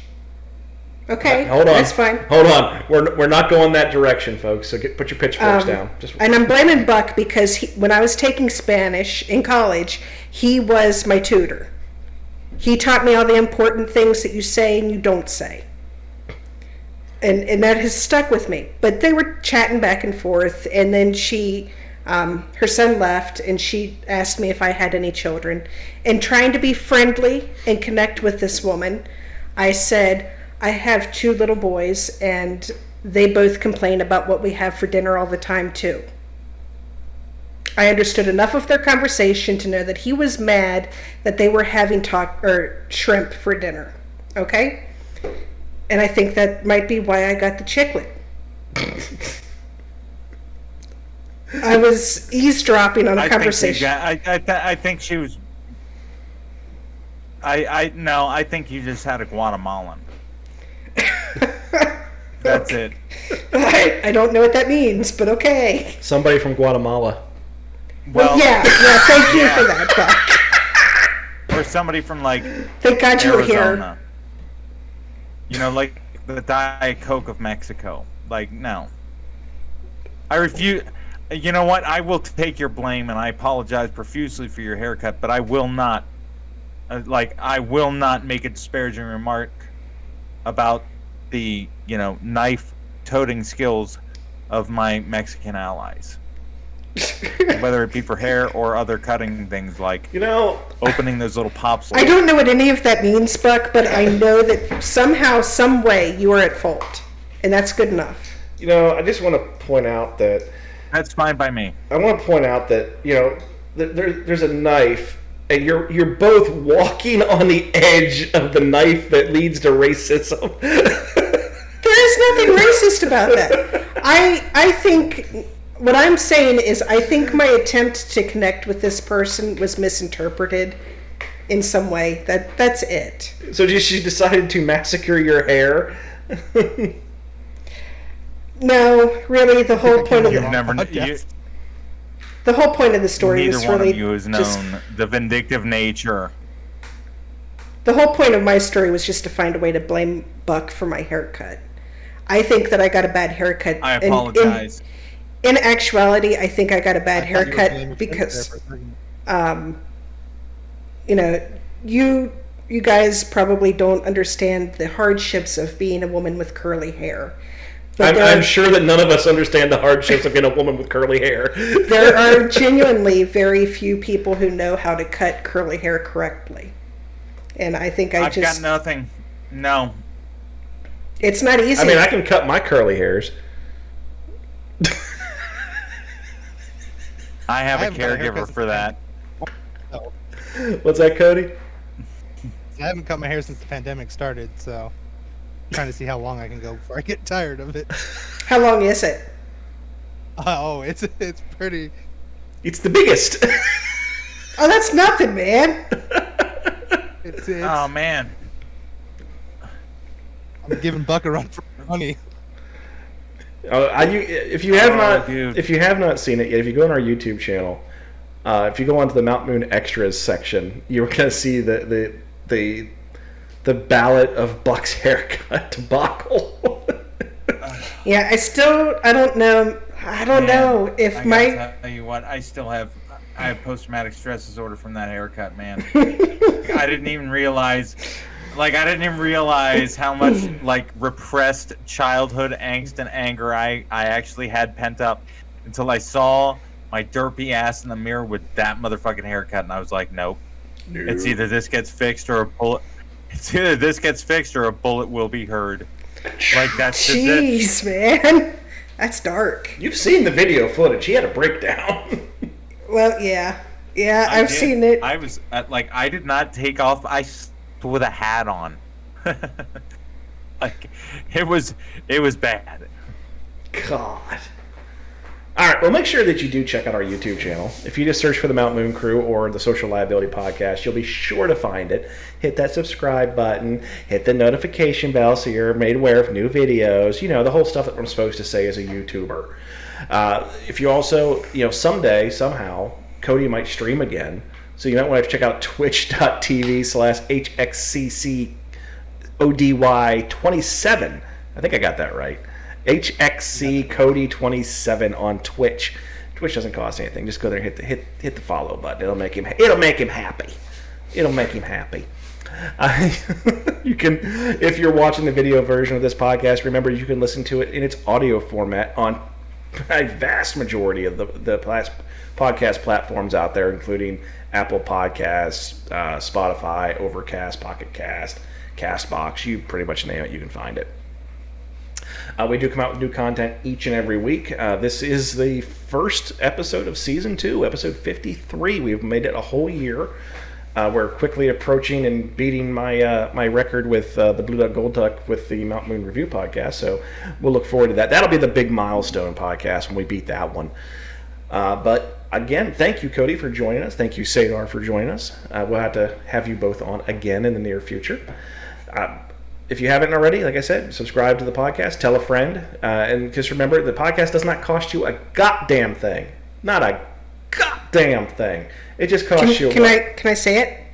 Okay, Hold on. that's fine. Hold on. We're not going that direction, folks. So put your pitchforks down. And I'm blaming Buck because when I was taking Spanish in college, he was my tutor. He taught me all the important things that you say and you don't say. And that has stuck with me. But they were chatting back and forth, and then her son left, and she asked me if I had any children. And trying to be friendly and connect with this woman, I said, I have 2 little boys, and they both complain about what we have for dinner all the time, too. I understood enough of their conversation to know that he was mad that they were having shrimp for dinner. Okay? And I think that might be why I got the chiclet. I was eavesdropping on a conversation. I think she was. I think you just had a Guatemalan. That's it. I don't know what that means, but okay. Somebody from Guatemala. Well, yeah. Thank you for that, Buck. Or somebody from Thank God you were Arizona. here. Like the Diet Coke of Mexico. No. I refuse. You know what? I will take your blame, and I apologize profusely for your haircut, but I will not. I will not make a disparaging remark about the knife-toting skills of my Mexican allies, whether it be for hair or other cutting things opening those little pops. I don't know what any of that means, Buck, but I know that somehow, some way, you are at fault, and that's good enough. I just want to point out that that's fine by me. I want to point out that there's a knife, and you're both walking on the edge of the knife that leads to racism. There is nothing racist about that. I think what I'm saying is I think my attempt to connect with this person was misinterpreted in some way. That's it. So she decided to massacre your hair? No, really, the whole point of the whole point of the story was really neither one of you has known the vindictive nature. The whole point of my story was just to find a way to blame Buck for my haircut. I think that I got a bad haircut. I apologize. In actuality, I think I got a bad haircut because, you guys probably don't understand the hardships of being a woman with curly hair. I'm sure that none of us understand the hardships of being a woman with curly hair. There are genuinely very few people who know how to cut curly hair correctly. And I think I've got nothing. No. It's not easy. I mean, I can cut my curly hairs. I have a caregiver for that. Oh. What's that, Cody? I haven't cut my hair since the pandemic started, so I'm trying to see how long I can go before I get tired of it. How long is it? It's pretty. It's the biggest. Oh, that's nothing, man. Oh man. I'm giving Buck a run for money. If you have not seen it yet, if you go on our YouTube channel, if you go onto the Mount Moon Extras section, you're gonna see the ballot of Buck's haircut debacle. Yeah, I don't know. I don't know if I tell you what, I have post-traumatic stress disorder from that haircut, man. I didn't even realize how much repressed childhood angst and anger I actually had pent up until I saw my derpy ass in the mirror with that motherfucking haircut, and I was like, nope. It's either this gets fixed or a bullet. It's either this gets fixed or a bullet will be heard. That's just it. Jeez, man, that's dark. You've seen the video footage. He had a breakdown. Well, yeah, I've seen it. I was I did not take off. I slept with a hat on. It was bad. God. All right, well, make sure that you do check out our YouTube channel. If you just search for the Mount Moon Crew or the Social Liability Podcast, you'll be sure to find it. Hit that subscribe button. Hit the notification bell so you're made aware of new videos. The whole stuff that we're supposed to say as a YouTuber. If you also, someday, somehow, Cody might stream again. So you might want to check out twitch.tv/HXCCODY27. I think I got that right. HXC Cody 27 on Twitch. Twitch doesn't cost anything. Just go there and hit the follow button. It'll make him happy. It'll make him happy. You can, if you're watching the video version of this podcast, remember you can listen to it in its audio format on a vast majority of the podcast platforms out there, including Apple Podcasts, Spotify, Overcast, Pocket Cast, Castbox. You pretty much name it, you can find it. We do come out with new content each and every week. This is the first episode of Season 2, episode 53. We've made it a whole year. We're quickly approaching and beating my record with the Blue Duck Gold Duck with the Mount Moon Review podcast, so we'll look forward to that. That'll be the big milestone podcast when we beat that one. But again, thank you, Cody, for joining us. Thank you, Sadar, for joining us. We'll have to have you both on again in the near future. If you haven't already, like I said, subscribe to the podcast, tell a friend, and just remember, the podcast does not cost you a goddamn thing. Not a goddamn thing. It just costs you. Can I say it?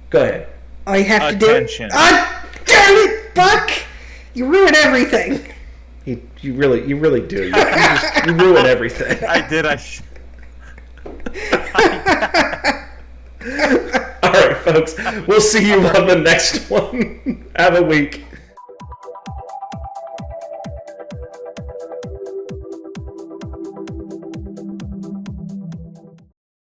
Go ahead. All you have to do. Attention. Ah, damn it, Buck! You ruin everything. You really do. You ruin everything. I did. All right, folks. We'll see you on the next one. Have a week.